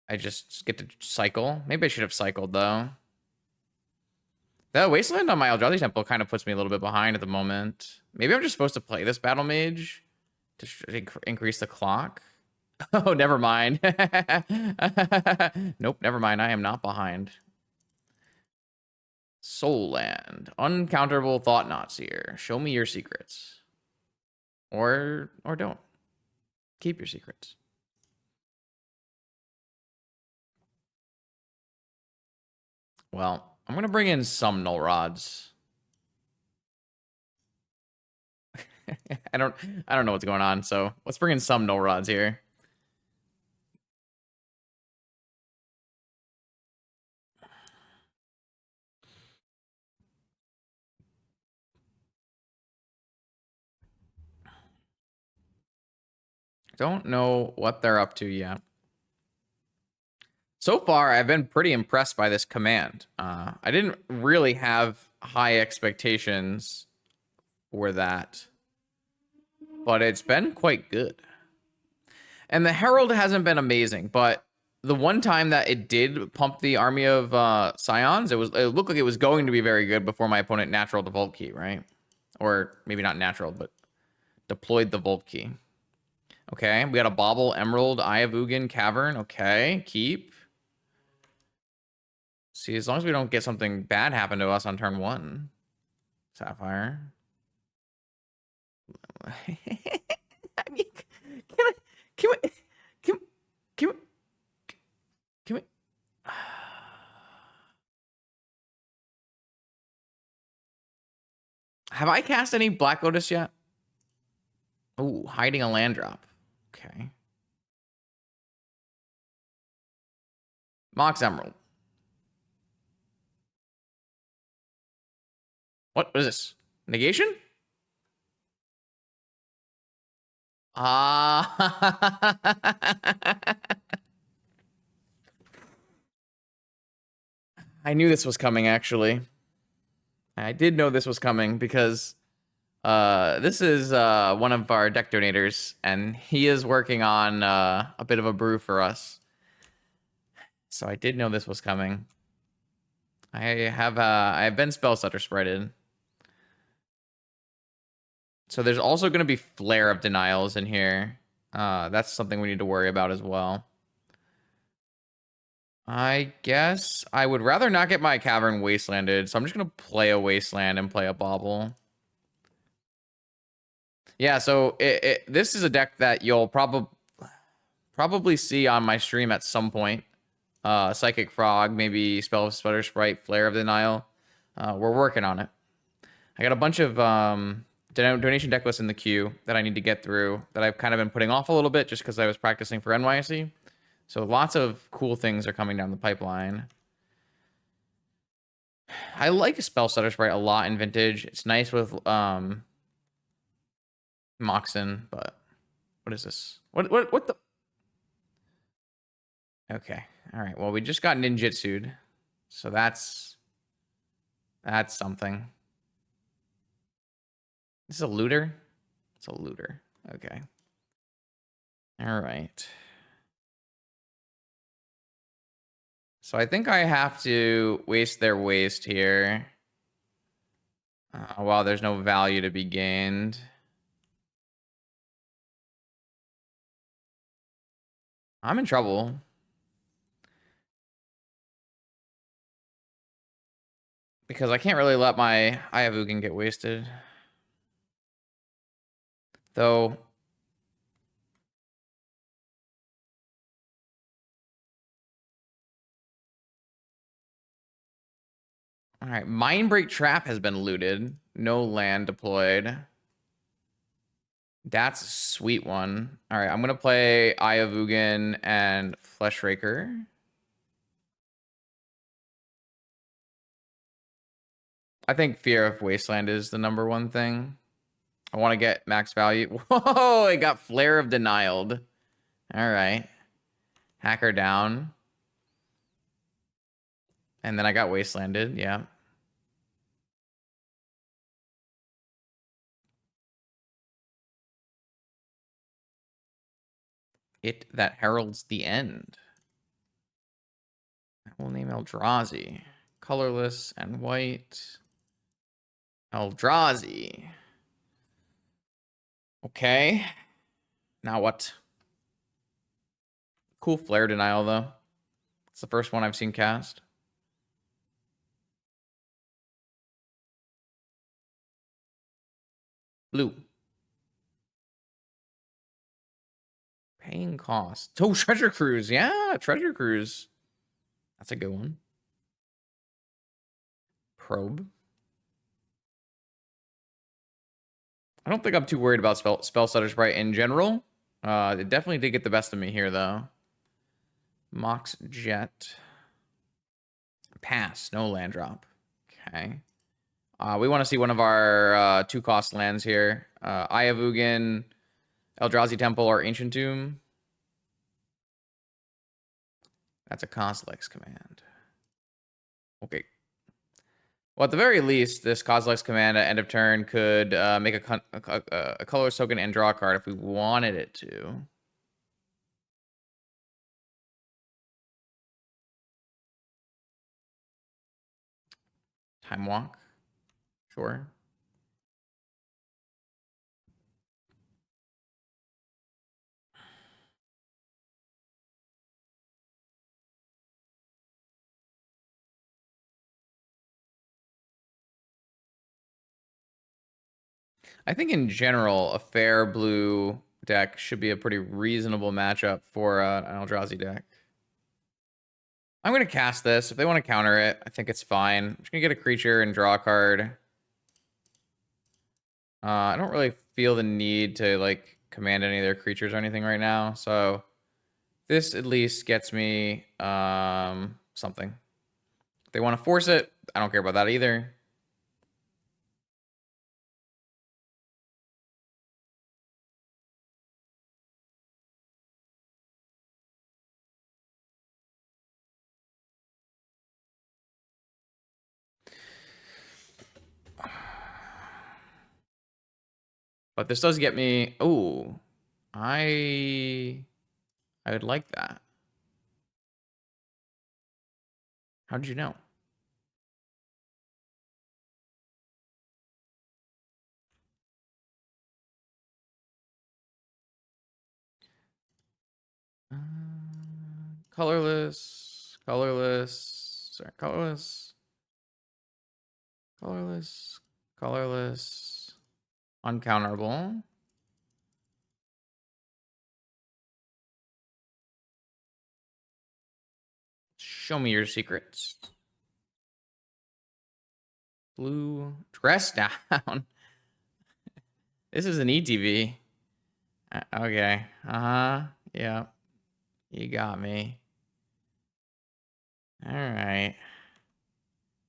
Speaker 1: I just get to cycle. Maybe I should have cycled though. The wasteland on my Eldrazi Temple kind of puts me a little bit behind at the moment. Maybe I'm just supposed to play this Battlemage to increase the clock. Oh, never mind. Nope, never mind. I am not behind. Soul Land. Uncounterable Thought Knots here. Show me your secrets. Or don't. Keep your secrets. Well, I'm gonna bring in some null rods. I don't know what's going on, so let's bring in some null rods here. Don't know what they're up to yet. So far, I've been pretty impressed by this command. I didn't really have high expectations for that, but it's been quite good. And the Herald hasn't been amazing, but the one time that it did pump the army of Scions, it looked like it was going to be very good before my opponent natural the Vault Key, right? Or maybe not natural, but deployed the Vault Key. Okay, we got a Bauble, Emerald, Eye of Ugin, Cavern. Okay, keep. See, as long as we don't get something bad happen to us on turn 1. Sapphire. I mean, can we, can, can we, can we, have I cast any Black Lotus yet? Ooh, hiding a land drop. Okay. Mox Emerald. What is this? Negation? Ah. I knew this was coming, actually. I did know this was coming because this is one of our deck donators, and he is working on a bit of a brew for us. So I did know this was coming. I've been spell stutter spreaded. So there's also going to be Flare of Denials in here. That's something we need to worry about as well. I guess I would rather not get my Cavern wastelanded, so I'm just going to play a Wasteland and play a Bauble. Yeah, so this is a deck that you'll probably see on my stream at some point. Psychic Frog, maybe Spell of Sputter Sprite, Flare of Denial. We're working on it. I got a bunch of donation deck lists in the queue that I need to get through that I've kind of been putting off a little bit just because I was practicing for NYC. So lots of cool things are coming down the pipeline. I like Spell Stutter Sprite a lot in Vintage. It's nice with Moxen, but what is this? What the? Okay. All right. Well, we just got ninjutsu'd. So that's something. This is a looter? It's a looter. Okay. All right. So I think I have to waste their waste here. While there's no value to be gained. I'm in trouble. Because I can't really let my Eye of Ugin get wasted. Though. Alright, Mindbreak Trap has been looted. No land deployed. That's a sweet one. Alright, I'm gonna play Eye of Ugin and Fleshraker. I think Fear of Wasteland is the #1 thing. I want to get max value. Whoa, it got Flare of Denialed. Alright. Hacker down. And then I got Wastelanded, yeah. It that heralds the end. I will name Eldrazi. Colorless and white. Eldrazi. Okay. Now what? Cool Flare Denial, though. It's the first one I've seen cast. Blue. Paying cost. Oh, Treasure Cruise. Yeah, Treasure Cruise. That's a good one. Probe. I don't think I'm too worried about Spell Stutter Sprite in general. It definitely did get the best of me here, though. Mox Jet. Pass. No land drop. Okay. We want to see one of our 2-cost lands here. Eye of Ugin, Eldrazi Temple, or Ancient Tomb. That's a Kozilek's command. Okay. Well, at the very least, this Kozilek's command at end of turn could make a colorless token and draw a card if we wanted it to. Time Walk. Sure. I think in general, a fair blue deck should be a pretty reasonable matchup for an Eldrazi deck. I'm going to cast this. If they want to counter it, I think it's fine. I'm just going to get a creature and draw a card. I don't really feel the need to like command any of their creatures or anything right now. So this at least gets me something. If they want to force it, I don't care about that either. But this does get me. Oh, I would like that. How did you know? Colorless, colorless, sorry, colorless, colorless, colorless, uncounterable. Show me your secrets. Blue, dress down. This is an ETV. Okay. Uh-huh. Yeah. You got me. All right.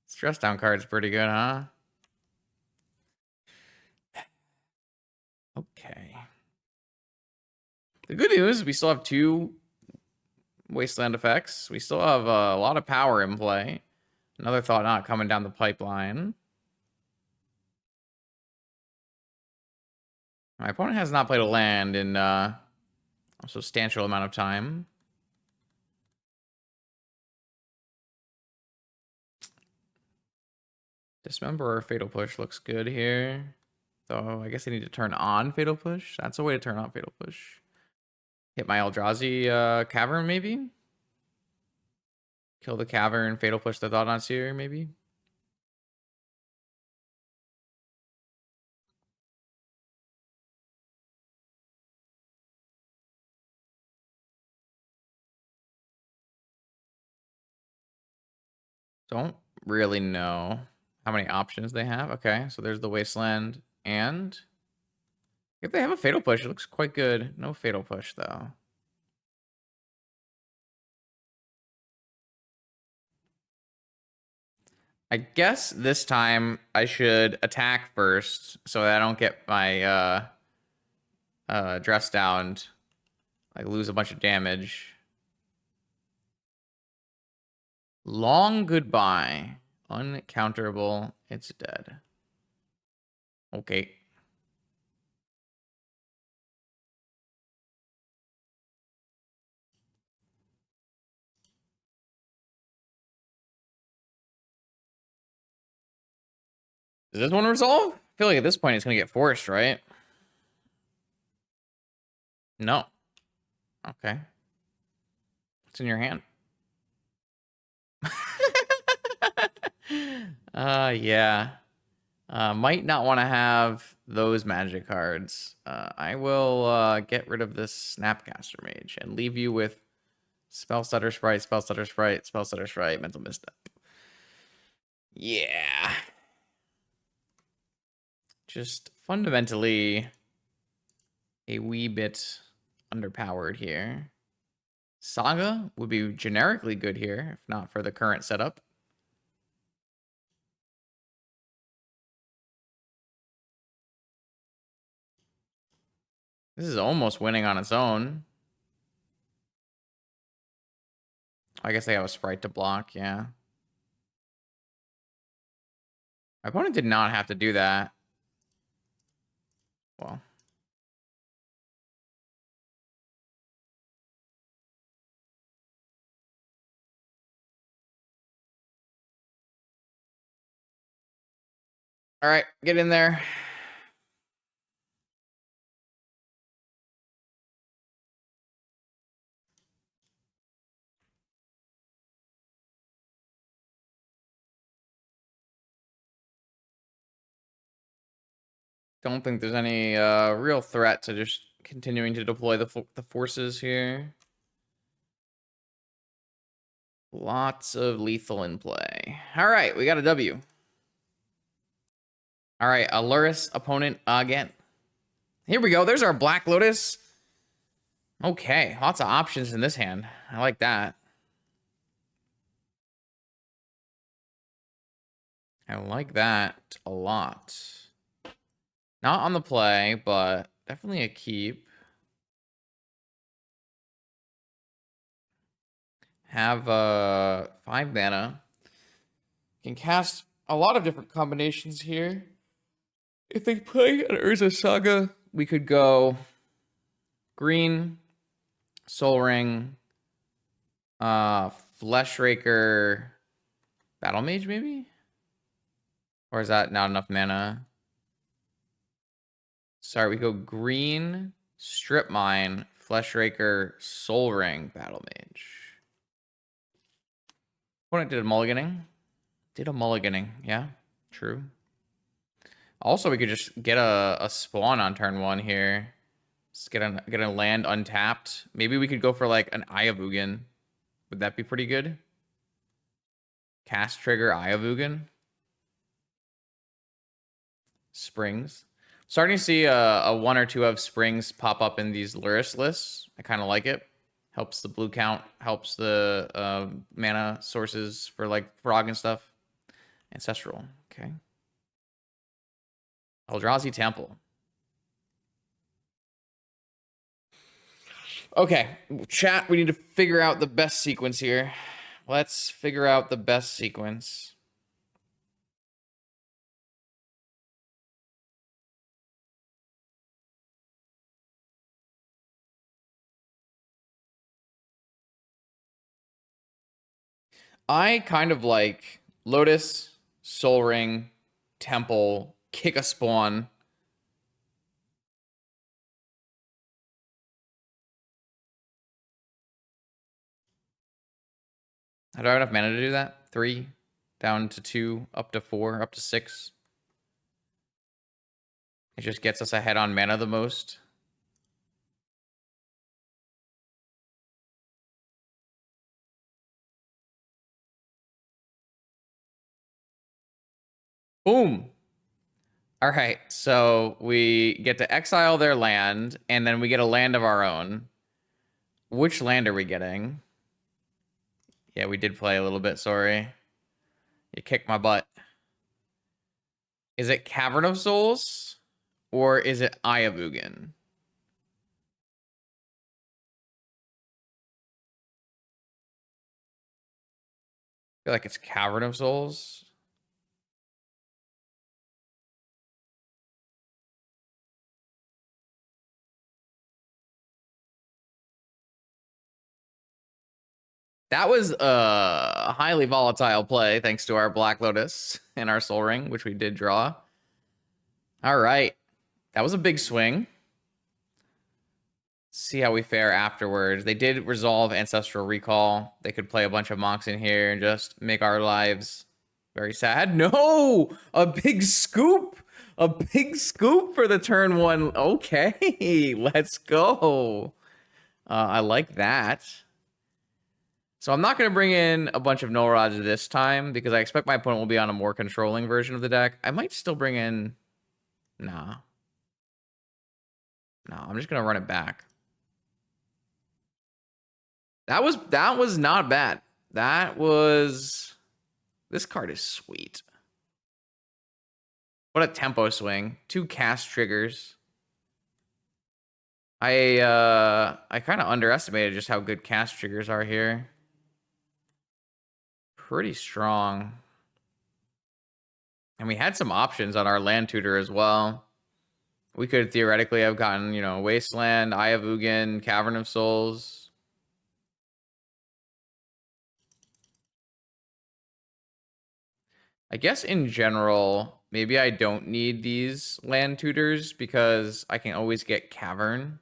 Speaker 1: This dress down card's pretty good, huh? Okay. The good news is we still have 2 wasteland effects. We still have a lot of power in play. Another thought not coming down the pipeline. My opponent has not played a land in a substantial amount of time. Dismember or Fatal Push looks good here. So I guess I need to turn on Fatal Push. That's a way to turn on Fatal Push. Hit my Eldrazi Cavern, maybe? Kill the Cavern, Fatal Push the Thought-Knot Seer, maybe? Don't really know how many options they have. Okay, so there's the Wasteland. And if they have a Fatal Push, it looks quite good. No Fatal Push, though. I guess this time I should attack first so that I don't get my dress down, like lose a bunch of damage. Long goodbye. Uncounterable. It's dead. Okay. Does this one resolve? I feel like at this point it's gonna get forced, right? No. Okay. What's in your hand? Yeah. Might not want to have those magic cards. I will get rid of this Snapcaster Mage and leave you with Spell Stutter Sprite, Spell Stutter Sprite, Spell Stutter Sprite, Mental Misstep. Yeah. Just fundamentally a wee bit underpowered here. Saga would be generically good here, if not for the current setup. This is almost winning on its own. I guess they have a sprite to block, yeah. My opponent did not have to do that. Well. All right, get in there. Don't think there's any real threat to just continuing to deploy the forces here. Lots of lethal in play. All right, we got a W. All right, a Lurrus opponent again. Here we go. There's our Black Lotus. Okay, lots of options in this hand. I like that. I like that a lot. Not on the play, but definitely a keep. Have 5 mana. Can cast a lot of different combinations here. If they play an Urza Saga, we could go green, Soul Ring, Fleshraker, Battlemage maybe? Or is that not enough mana? Sorry, we go green, Strip Mine, Fleshraker, Soul Ring, Battlemage. Opponent did a mulliganing. Did a mulliganing, yeah, true. Also, we could just get a spawn on turn 1 here. Just get a land untapped. Maybe we could go for like an Eye of Ugin. Would that be pretty good? Cast trigger Eye of Ugin. Springs. Starting to see a 1 or 2 of Springs pop up in these Lurrus lists. I kind of like it. Helps the blue count. Helps the mana sources for like Frog and stuff. Ancestral. Okay. Eldrazi Temple. Okay, chat, we need to figure out the best sequence here. Let's figure out the best sequence. I kind of like Lotus, Soul Ring, Temple, kick a spawn. Do I have enough mana to do that? 3, down to 2, up to 4, up to 6. It just gets us ahead on mana the most. Boom. All right, so we get to exile their land, and then we get a land of our own. Which land are we getting? Yeah, we did play a little bit, sorry. You kicked my butt. Is it Cavern of Souls? Or is it Eye of Ugin? I feel like it's Cavern of Souls. That was a highly volatile play, thanks to our Black Lotus and our Soul Ring, which we did draw. All right. That was a big swing. See how we fare afterwards. They did resolve Ancestral Recall. They could play a bunch of Mox in here and just make our lives very sad. No! A big scoop! A big scoop for the turn 1. Okay, let's go. I like that. So I'm not going to bring in a bunch of Null Rods this time because I expect my opponent will be on a more controlling version of the deck. I might still bring in... Nah. No, I'm just going to run it back. That was not bad. That was... This card is sweet. What a tempo swing. 2 cast triggers. I kind of underestimated just how good cast triggers are here. Pretty strong. And we had some options on our land tutor as well. We could theoretically have gotten, you know, Wasteland, Eye of Ugin, Cavern of Souls. I guess in general, maybe I don't need these land tutors because I can always get Cavern.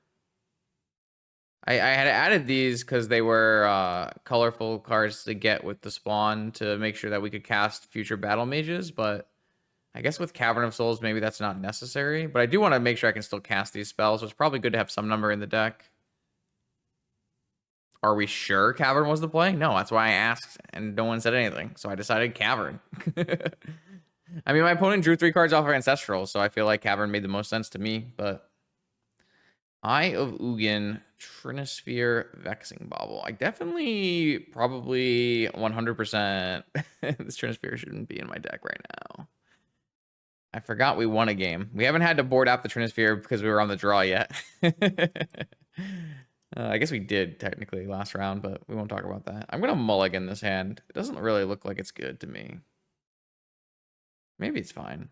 Speaker 1: I had added these because they were colorful cards to get with the spawn to make sure that we could cast future battle mages, but I guess with Cavern of Souls, maybe that's not necessary. But I do want to make sure I can still cast these spells, so it's probably good to have some number in the deck. Are we sure Cavern was the play? No, that's why I asked, and no one said anything. So I decided Cavern. I mean, my opponent drew 3 cards off of Ancestral, so I feel like Cavern made the most sense to me, but... Eye of Ugin, Trinisphere, Vexing Bauble. I definitely, probably 100% this Trinisphere shouldn't be in my deck right now. I forgot we won a game. We haven't had to board out the Trinisphere because we were on the draw yet. I guess we did technically last round, but we won't talk about that. I'm going to mulligan this hand. It doesn't really look like it's good to me. Maybe it's fine.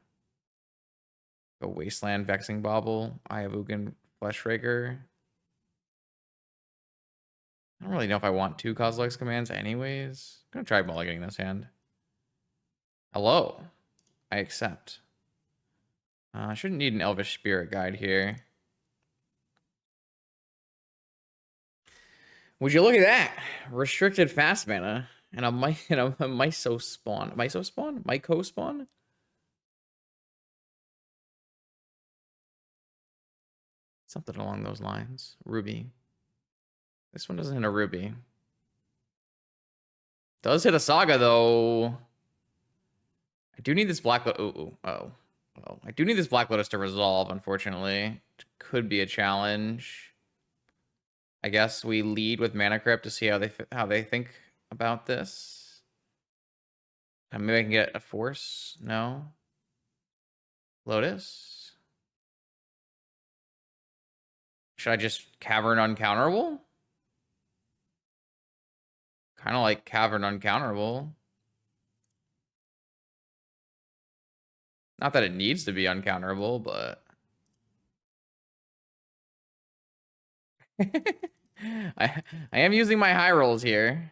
Speaker 1: Go Wasteland, Vexing Bauble, Eye of Ugin, Fleshraker. I don't really know if I want 2 Kozilek's commands anyways. I'm going to try mulliganing this hand. Hello. I accept. I shouldn't need an Elvish Spirit Guide here. Would you look at that? Restricted fast mana and a Mycospawn. Mycospawn? Something along those lines. Ruby. This one doesn't hit a Ruby. Does hit a Saga though. I do need this Black Lotus. Oh. I do need this Black Lotus to resolve, unfortunately. It could be a challenge. I guess we lead with Mana Crypt to see how they think about this. Maybe I can get a Force. No. Lotus. Should I just Cavern Uncounterable? Kind of like Cavern Uncounterable. Not that it needs to be uncounterable, but... I am using my high rolls here.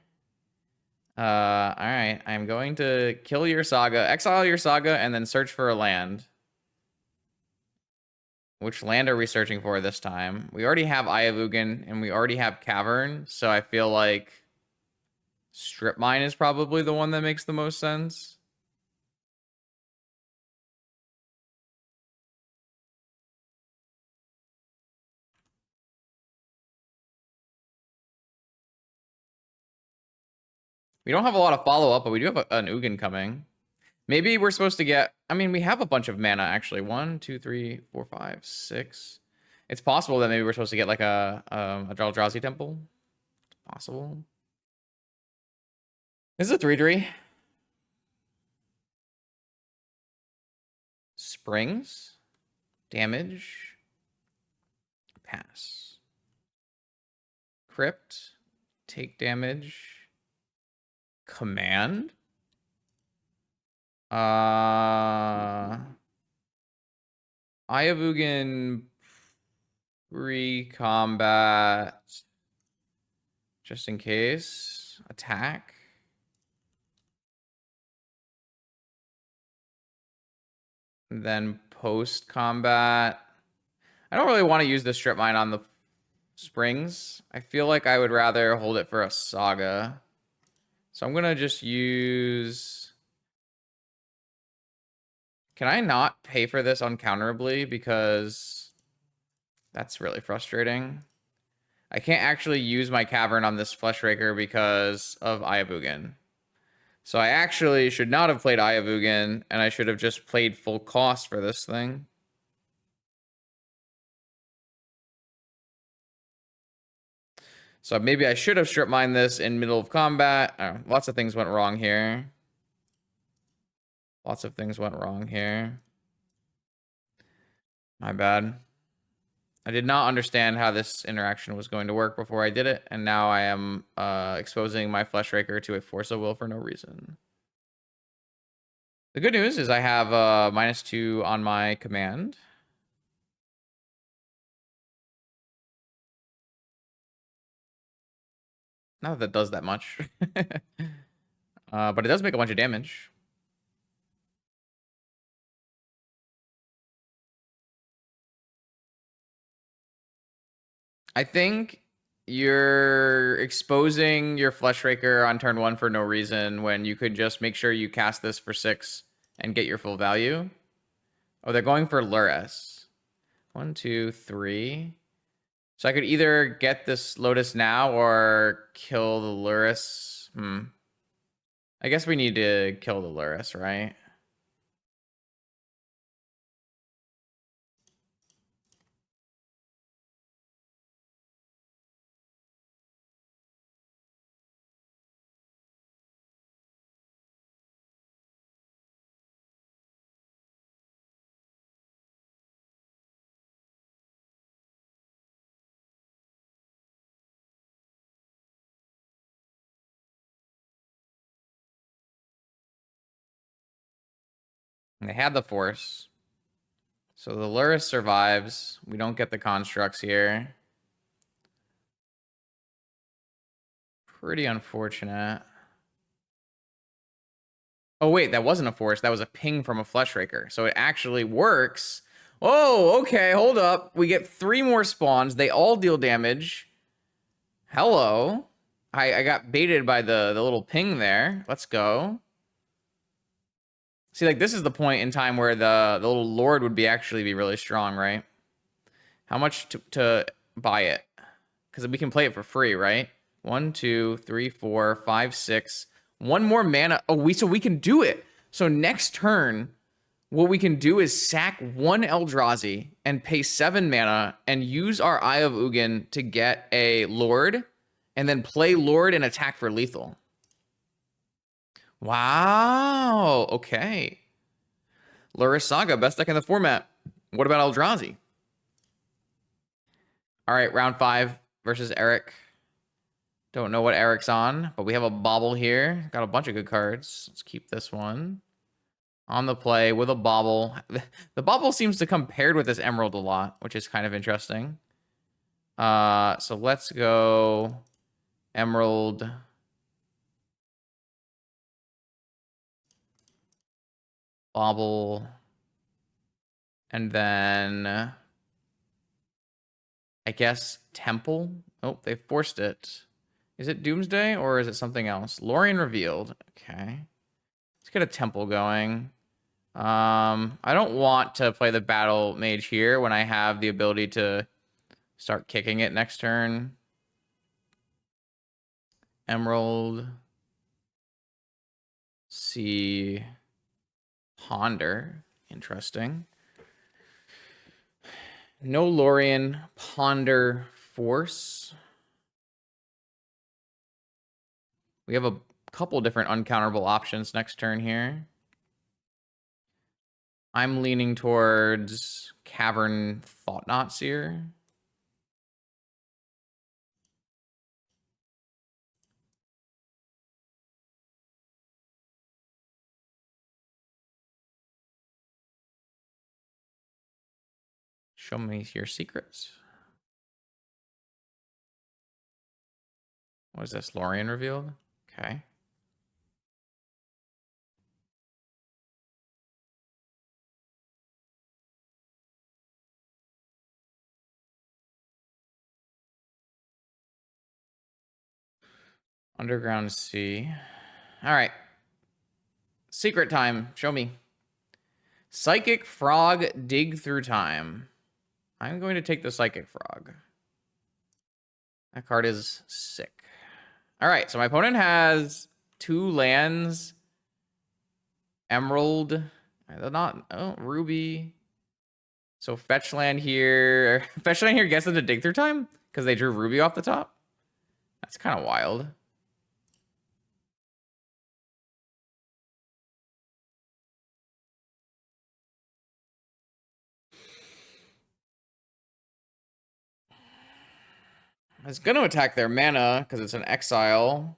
Speaker 1: Alright. I'm going to kill your Saga, exile your Saga, and then search for a land. Which land are we searching for this time? We already have Eye of Ugin, and we already have Cavern, so I feel like Strip Mine is probably the one that makes the most sense. We don't have a lot of follow-up, but we do have an Ugin coming. Maybe we're supposed to get... I mean, we have a bunch of mana, actually. 1, 2, 3, 4, 5, 6. It's possible that maybe we're supposed to get like a Eldrazi Temple. It's possible. This is a 3/3. Springs. Damage. Pass. Crypt. Take damage. Command. Eye of Ugin pre-combat. Just in case. Attack. And then post-combat. I don't really want to use the Strip Mine on the Springs. I feel like I would rather hold it for a Saga. So I'm going to just use... Can I not pay for this uncounterably? Because that's really frustrating. I can't actually use my Cavern on this Fleshraker because of Eye of Ugin. So I actually should not have played Eye of Ugin, and I should have just played full cost for this thing. So maybe I should have Strip Mined this in middle of combat. Oh, lots of things went wrong here. Lots of things went wrong here. My bad. I did not understand how this interaction was going to work before I did it, and now I am exposing my Fleshraker to a Force of Will for no reason. The good news is I have -2 on my command. Not that that does that much. But it does make a bunch of damage. I think you're exposing your Fleshraker on turn 1 for no reason when you could just make sure you cast this for 6 and get your full value. Oh, they're going for Lurrus. 1, 2, 3. So I could either get this Lotus now or kill the Lurrus. I guess we need to kill the Lurrus, right? They had the Force. So the Lurrus survives. We don't get the constructs here. Pretty unfortunate. Oh, wait, that wasn't a Force. That was a ping from a Fleshraker. So it actually works. Oh, okay, hold up. We get 3 more spawns. They all deal damage. Hello. I got baited by the little ping there. Let's go. See, like, this is the point in time where the little Lord would actually be really strong, right? How much to buy it? Because we can play it for free, right? 1, 2, 3, 4, 5, 6. 1 more mana. Oh, so we can do it. So next turn, what we can do is sack 1 Eldrazi and pay 7 mana and use our Eye of Ugin to get a Lord and then play Lord and attack for lethal. Wow. Okay. Lurrus Saga, best deck in the format. What about Eldrazi? All right, round 5 versus Eric. Don't know what Eric's on, but we have a bobble here. Got a bunch of good cards. Let's keep this one. On the play with a bobble. The bobble seems to come paired with this emerald a lot, which is kind of interesting. So let's go emerald. Bobble. And then I guess temple. Oh, they forced it. Is it Doomsday or is it something else? Lorien revealed. Okay. Let's get a temple going. I don't want to play the Battlemage here when I have the ability to start kicking it next turn. Emerald. See. Ponder. Interesting. No Lorien. Ponder. Force. We have a couple different uncounterable options next turn here. I'm leaning towards Cavern Thought-Knot Seer. Show me your secrets. What is this? Lorien revealed? Okay. Underground Sea. All right. Secret time. Show me. Psychic Frog, dig through time. I'm going to take the Psychic Frog. That card is sick. All right, so my opponent has 2 lands. Emerald. They're not, oh, Ruby. So fetch land here. Fetch land here gets them to dig through time because they drew Ruby off the top. That's kind of wild. It's going to attack their mana because it's an exile.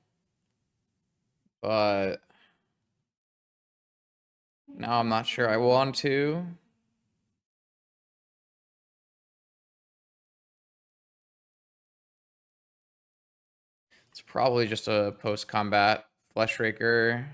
Speaker 1: But now I'm not sure I want to. It's probably just a post-combat Fleshraker.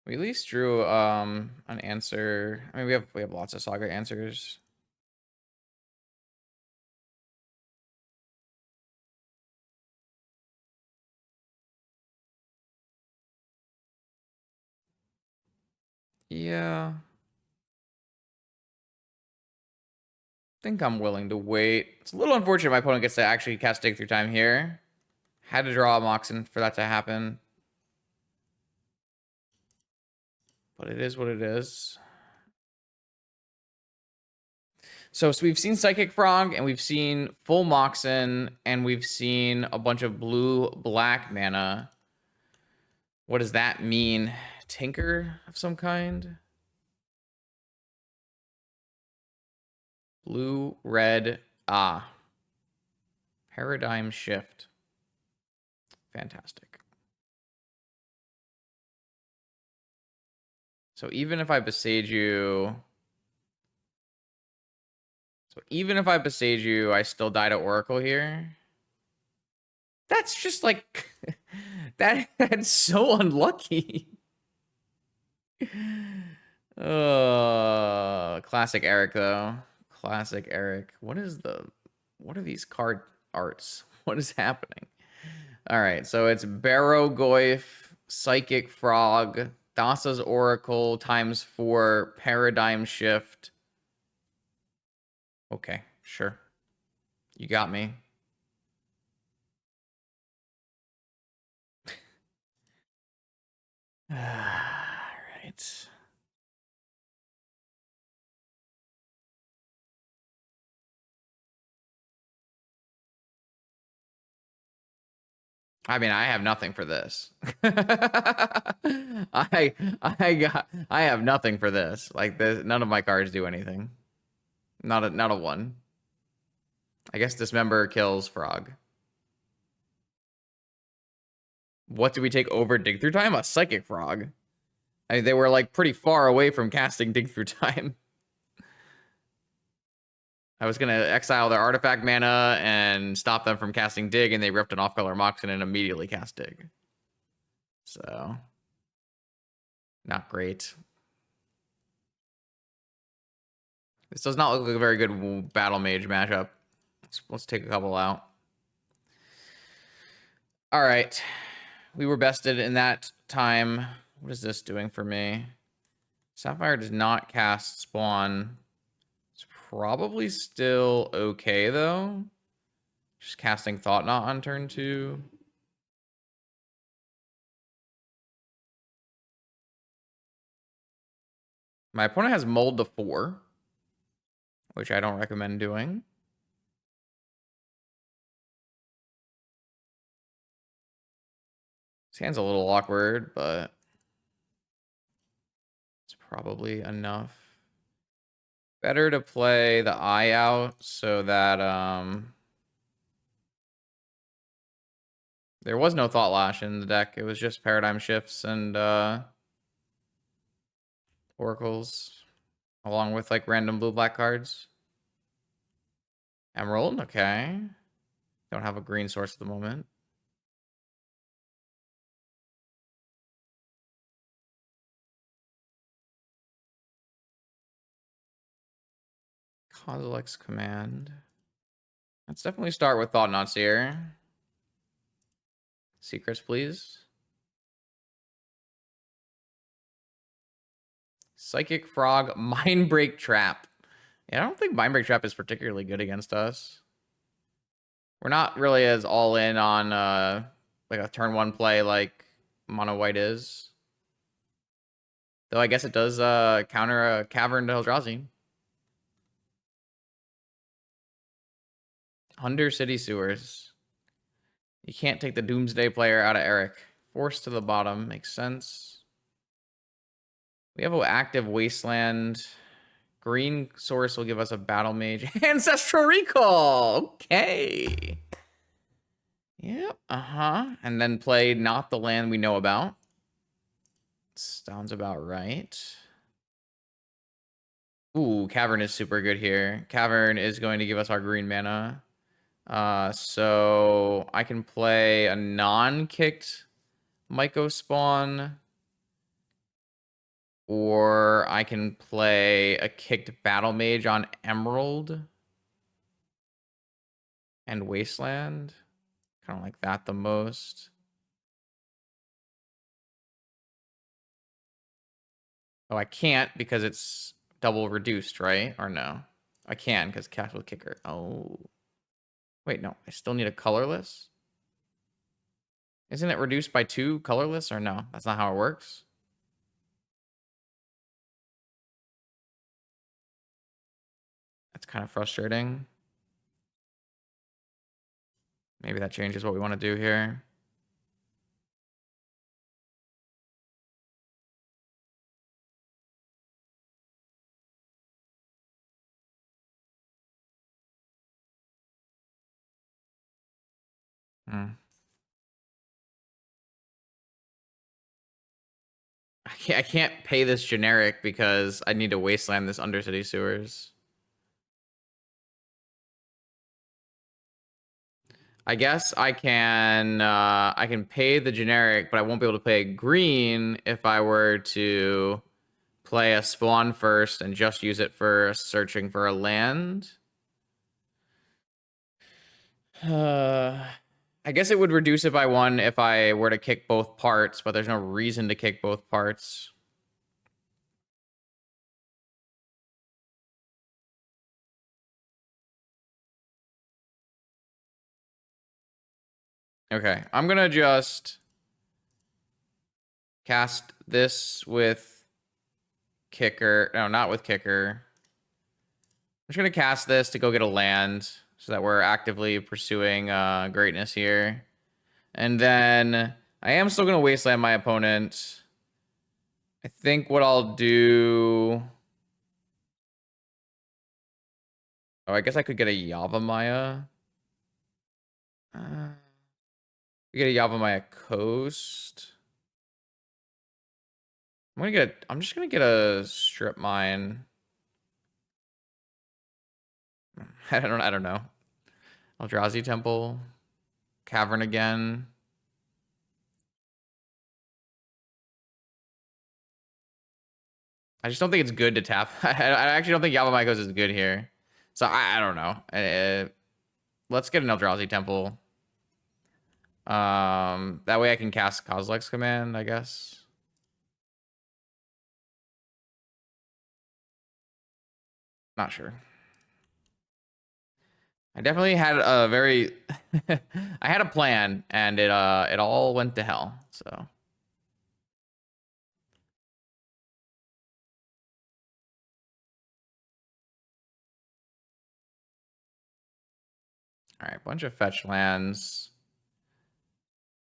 Speaker 1: We at least drew an answer. I mean, we have lots of Saga answers. Yeah. Think I'm willing to wait. It's a little unfortunate my opponent gets to actually cast Dig Through Time here. Had to draw a Moxen for that to happen. But it is what it is. So we've seen Psychic Frog, and we've seen full Moxen, and we've seen a bunch of blue-black mana. What does that mean? Tinker of some kind? Blue, red, Paradigm Shift. Fantastic. So even if I besage you... I still die to Oracle here. That's just like... that's so unlucky. Classic Eric, though. Classic Eric. What are these card arts? What is happening? All right, so it's Barrow Goyf, Psychic Frog, Thassa's Oracle ×4, Paradigm Shift. Okay, sure. You got me. All right. I mean, I have nothing for this. I have nothing for this. Like this, none of my cards do anything. Not a one. I guess Dismember kills Frog. What do we take over Dig Through Time? A Psychic Frog. I mean, they were like pretty far away from casting Dig Through Time. I was gonna exile their artifact mana and stop them from casting Dig, and they ripped an off-color Moxen and immediately cast Dig. So, not great. This does not look like a very good Battlemage matchup. Let's take a couple out. All right. We were bested in that time. What is this doing for me? Sapphire does not cast Spawn. It's probably still okay, though. Just casting Thought Knot on turn 2. My opponent has Mold to 4, which I don't recommend doing. This hand's a little awkward, but it's probably enough. Better to play the Eye out so that there was no Thought Lash in the deck. It was just Paradigm Shifts and Oracles, along with like random blue-black cards. Emerald, okay. Don't have a green source at the moment. Kozilek's Command. Let's definitely start with Thought Knots here. Secrets, please. Psychic Frog, Mindbreak Trap. Yeah, I don't think Mindbreak Trap is particularly good against us. We're not really as all in on like a turn 1 play like Mono White is. Though I guess it does counter a Cavern to Eldrazi. Undercity Sewers. You can't take the Doomsday player out of Eric. Forced to the bottom. Makes sense. We have an active Wasteland. Green source will give us a Battlemage. Ancestral Recall! Okay. Yep, and then play not the land we know about. Sounds about right. Ooh, Cavern is super good here. Cavern is going to give us our green mana. So I can play a non-kicked Mycospawn. or I can play a kicked Battlemage on Emerald and Wasteland. Kind of like that the most. Oh, I can't because it's double reduced, right? Or no? I can because cast with kicker. Oh. Wait, no. I still need a colorless? Isn't it reduced by 2 colorless or no? That's not how it works. That's kind of frustrating. Maybe that changes what we want to do here. Hmm. I can't pay this generic because I need to wasteland this Undercity Sewers. I guess I can pay the generic, but I won't be able to pay green if I were to play a spawn first and just use it for searching for a land. I guess it would reduce it by 1 if I were to kick both parts, but there's no reason to kick both parts. Okay, I'm gonna just cast this with kicker. No, not with kicker. I'm just gonna cast this to go get a land so that we're actively pursuing greatness here. And then I am still gonna wasteland my opponent. I think what I'll do. Oh, I guess I could get a Yavimaya. We get a Yavimaya Coast. I'm just gonna get a strip mine. I don't know. Eldrazi Temple. Cavern again. I just don't think it's good to tap. I actually don't think Yavimaya Coast is good here. So I don't know. Let's get an Eldrazi Temple. That way I can cast Kozilek's Command, I guess. Not sure. I definitely had a very I had a plan and it all went to hell. So all right, bunch of fetch lands.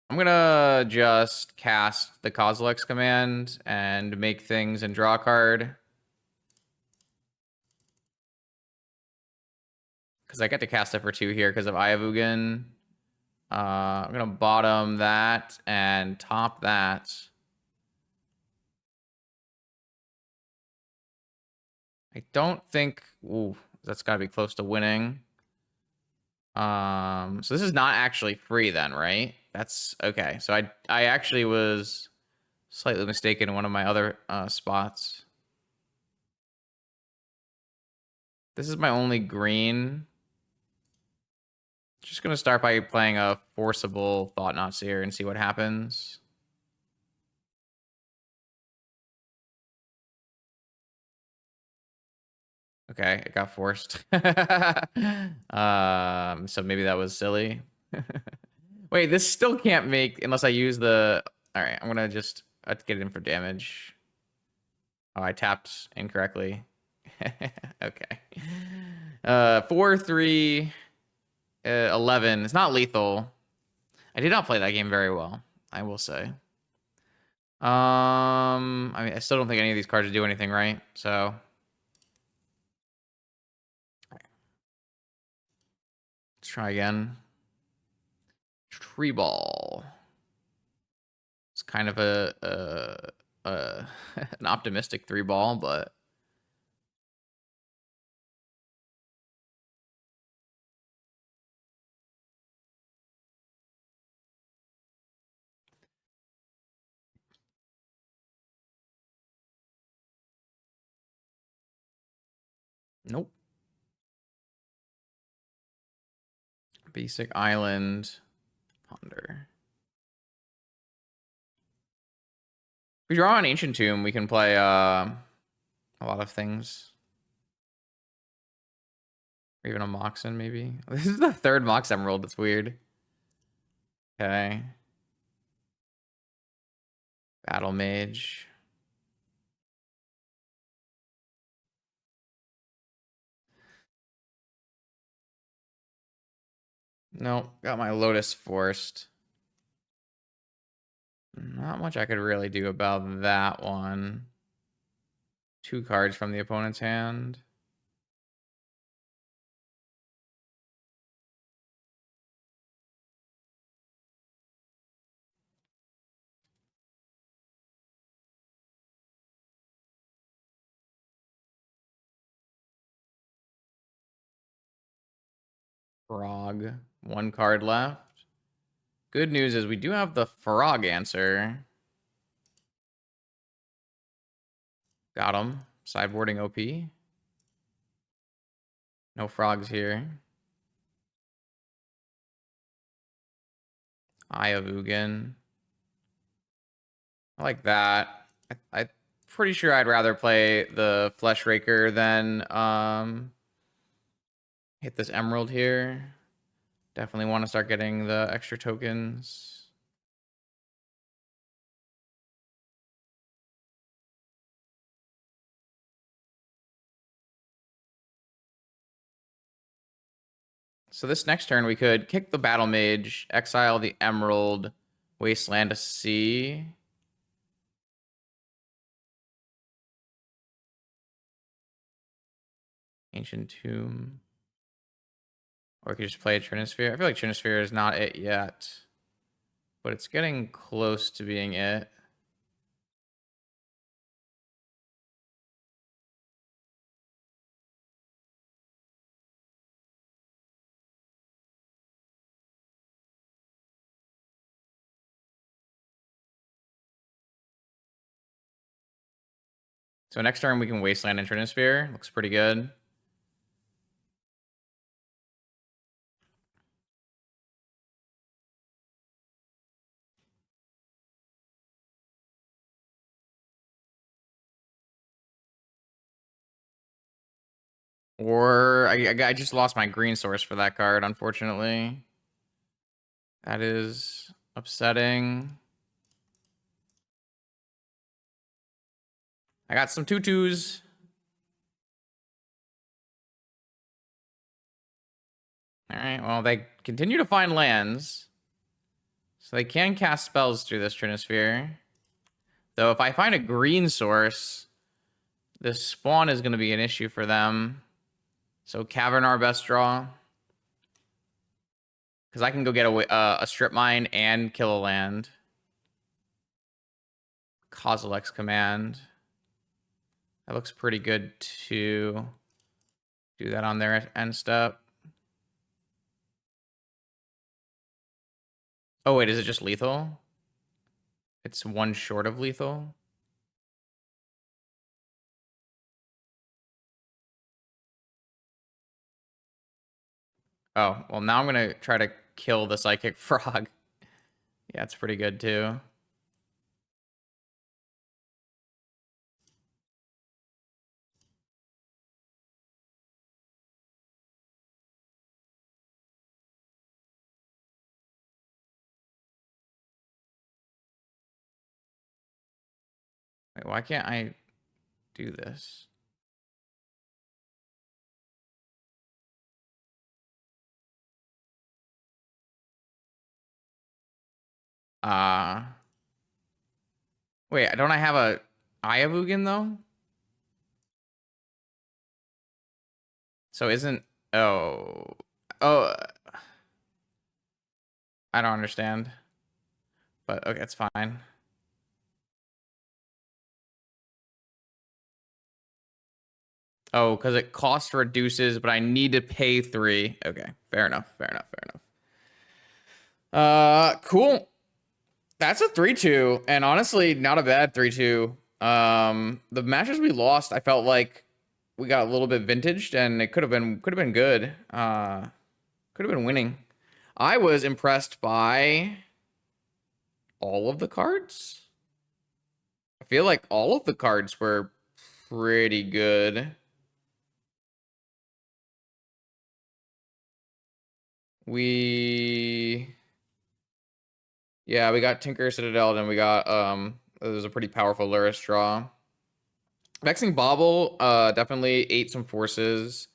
Speaker 1: I'm gonna just cast the Kozilek's Command and make things and draw a card. Because I get to cast it for 2 here because of Ayavugan. I'm gonna bottom that and top that. I don't think. Ooh, that's gotta be close to winning. So this is not actually free then, right? That's okay. So I actually was slightly mistaken in one of my other spots. This is my only green. Just gonna start by playing a forcible Thought-Knot Seer and see what happens. Okay, it got forced. So maybe that was silly. Wait, this still can't make unless I use the. All right, I'm gonna just get it in for damage. Oh, I tapped incorrectly. Okay. 4, 3, 11. It's not lethal. I did not play that game very well, I will say. I mean, I still don't think any of these cards do anything right, so. Let's try again. Tree ball. It's kind of an optimistic 3-ball, but Nope. Basic island. Ponder. If we draw an Ancient Tomb, we can play a lot of things. Or even a Moxen, maybe. This is the third Mox Emerald. It's weird. Okay. Battlemage. Nope. Got my Lotus forced. Not much I could really do about that one. 2 cards from the opponent's hand. Frog. 1 card left. Good news is we do have the frog answer. Got him. Sideboarding OP. No frogs here. Eye of Ugin. I like that. I'm pretty sure I'd rather play the Flesh Raker than hit this Emerald here. Definitely want to start getting the extra tokens. So this next turn, we could kick the Battlemage, exile the Emerald, Wasteland a Sea. Ancient Tomb. Or we could just play a Trinisphere. I feel like Trinisphere is not it yet. But it's getting close to being it. So next turn we can Wasteland and Trinisphere. Looks pretty good. Or I just lost my green source for that card, unfortunately. That is upsetting. I got some tutus. All right, well, they continue to find lands. So they can cast spells through this Trinisphere. Though if I find a green source, this spawn is going to be an issue for them. So Cavern our best draw. Because I can go get a strip mine and kill a land. Kozilek's Command. That looks pretty good to do that on their end step. Oh, wait, is it just lethal? It's 1 short of lethal. Oh, well, now I'm going to try to kill the Psychic Frog. Yeah, it's pretty good, too. Wait, why can't I do this? Uh, Wait, don't I have a Ayavugan, though? So isn't... Oh... Oh... I don't understand. But, okay, it's fine. Oh, because it cost reduces, but I need to pay 3. Okay, fair enough, fair enough, fair enough. Cool. That's a 3-2, and honestly, not a bad 3-2. The matches we lost, I felt like we got a little bit vintaged, and it could have been good. Could have been winning. I was impressed by all of the cards. I feel like all of the cards were pretty good. Yeah, we got Tinker, Citadel, and we got it was a pretty powerful Lurrus draw. Vexing Bauble definitely ate some forces.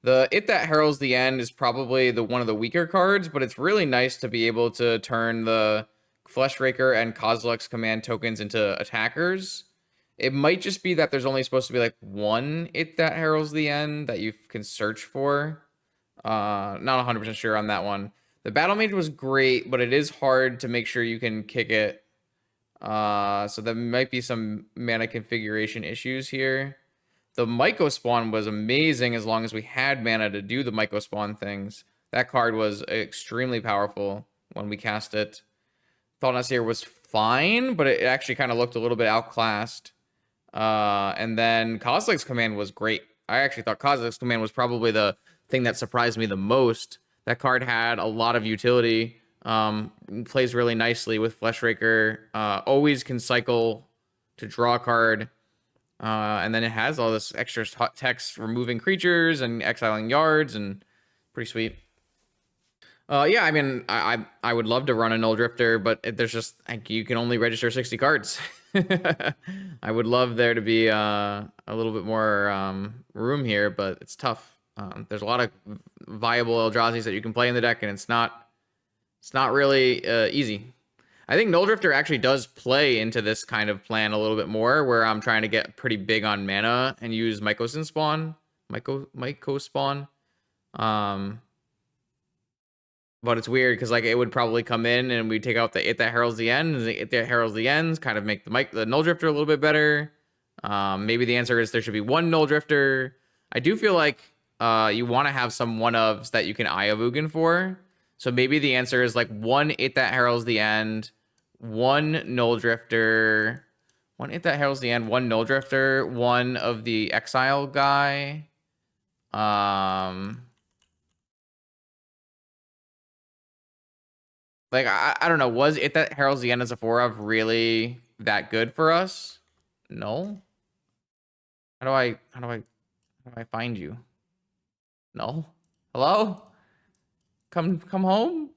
Speaker 1: The It That Heralds the End is probably one of the weaker cards, but it's really nice to be able to turn the Fleshraker and Kozilek's command tokens into attackers. It might just be that there's only supposed to be like one It That Heralds the End that you can search for. Not 100% sure on that one. The Battlemage was great, but it is hard to make sure you can kick it. So there might be some mana configuration issues here. The Mycospawn was amazing as long as we had mana to do the Mycospawn things. That card was extremely powerful when we cast it. Thought-Nasir was fine, but it actually kind of looked a little bit outclassed. And then Kozilek's command was great. I actually thought Kozilek's command was probably the thing that surprised me the most. That card had a lot of utility. Plays really nicely with Fleshraker. Always can cycle to draw a card. And then it has all this extra text, removing creatures and exiling yards, and pretty sweet. Yeah, I mean, I would love to run a Null Drifter, but there's just like you can only register 60 cards. I would love there to be a little bit more room here, but it's tough. There's a lot of viable Eldrazi's that you can play in the deck, and it's not really easy. I think Null Drifter actually does play into this kind of plan a little bit more, where I'm trying to get pretty big on mana and use Mycospawn. But it's weird because like it would probably come in and we take out the It That Heralds the End, and the It That Heralds the Ends kind of make the Null Drifter a little bit better. Maybe the answer is there should be one Null Drifter. I do feel like you want to have some one-ofs that you can Iovugan for. So maybe the answer is like one It That Heralds the End, one Null Drifter, one It That Heralds the End, one Null Drifter, one of the Exile guy. Like I don't know, was It That Heralds the End as a 4-of really that good for us? No. How do I find you? No. Hello? Come home?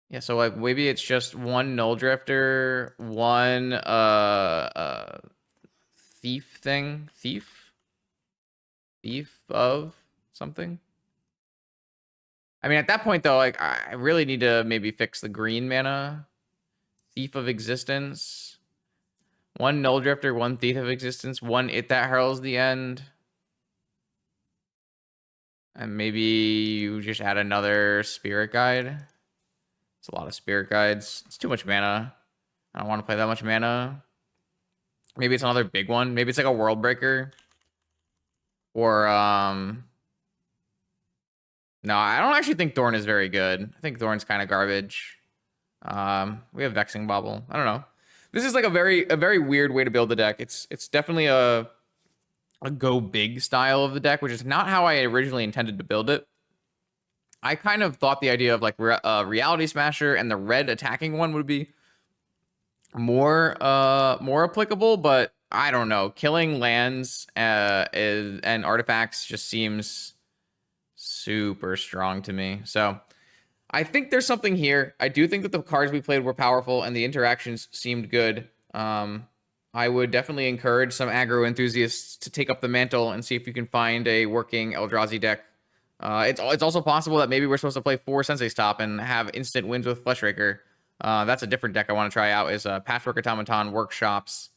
Speaker 1: Yeah, so like maybe it's just one Null Drifter, one thief thing. Thief of something. I mean, at that point though, like I really need to maybe fix the green mana. Thief of Existence. One Null Drifter, one Thief of Existence, one It That Heralds the End. And maybe you just add another Spirit Guide. It's a lot of Spirit Guides. It's too much mana. I don't want to play that much mana. Maybe it's another big one. Maybe it's like a World Breaker. Or, no, I don't actually think Thorn is very good. I think Thorn's kind of garbage. We have Vexing Bauble. I don't know. This is like a very weird way to build the deck. It's definitely a go big style of the deck, which is not how I originally intended to build it. I kind of thought the idea of like Reality Smasher and the red attacking one would be more applicable, but I don't know. Killing lands and artifacts just seems super strong to me. So I think there's something here. I do think that the cards we played were powerful and the interactions seemed good. I would definitely encourage some aggro enthusiasts to take up the mantle and see if you can find a working Eldrazi deck. It's also possible that maybe we're supposed to play 4 Sensei's Top and have instant wins with Fleshraker. That's a different deck I want to try out, is Patchwork Automaton Workshops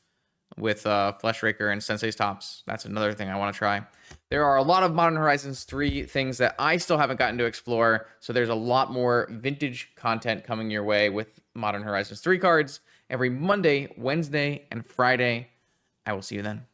Speaker 1: with Fleshraker and Sensei's Tops. That's another thing I want to try. There are a lot of Modern Horizons 3 things that I still haven't gotten to explore, so there's a lot more vintage content coming your way with Modern Horizons 3 cards every Monday, Wednesday, and Friday. I will see you then.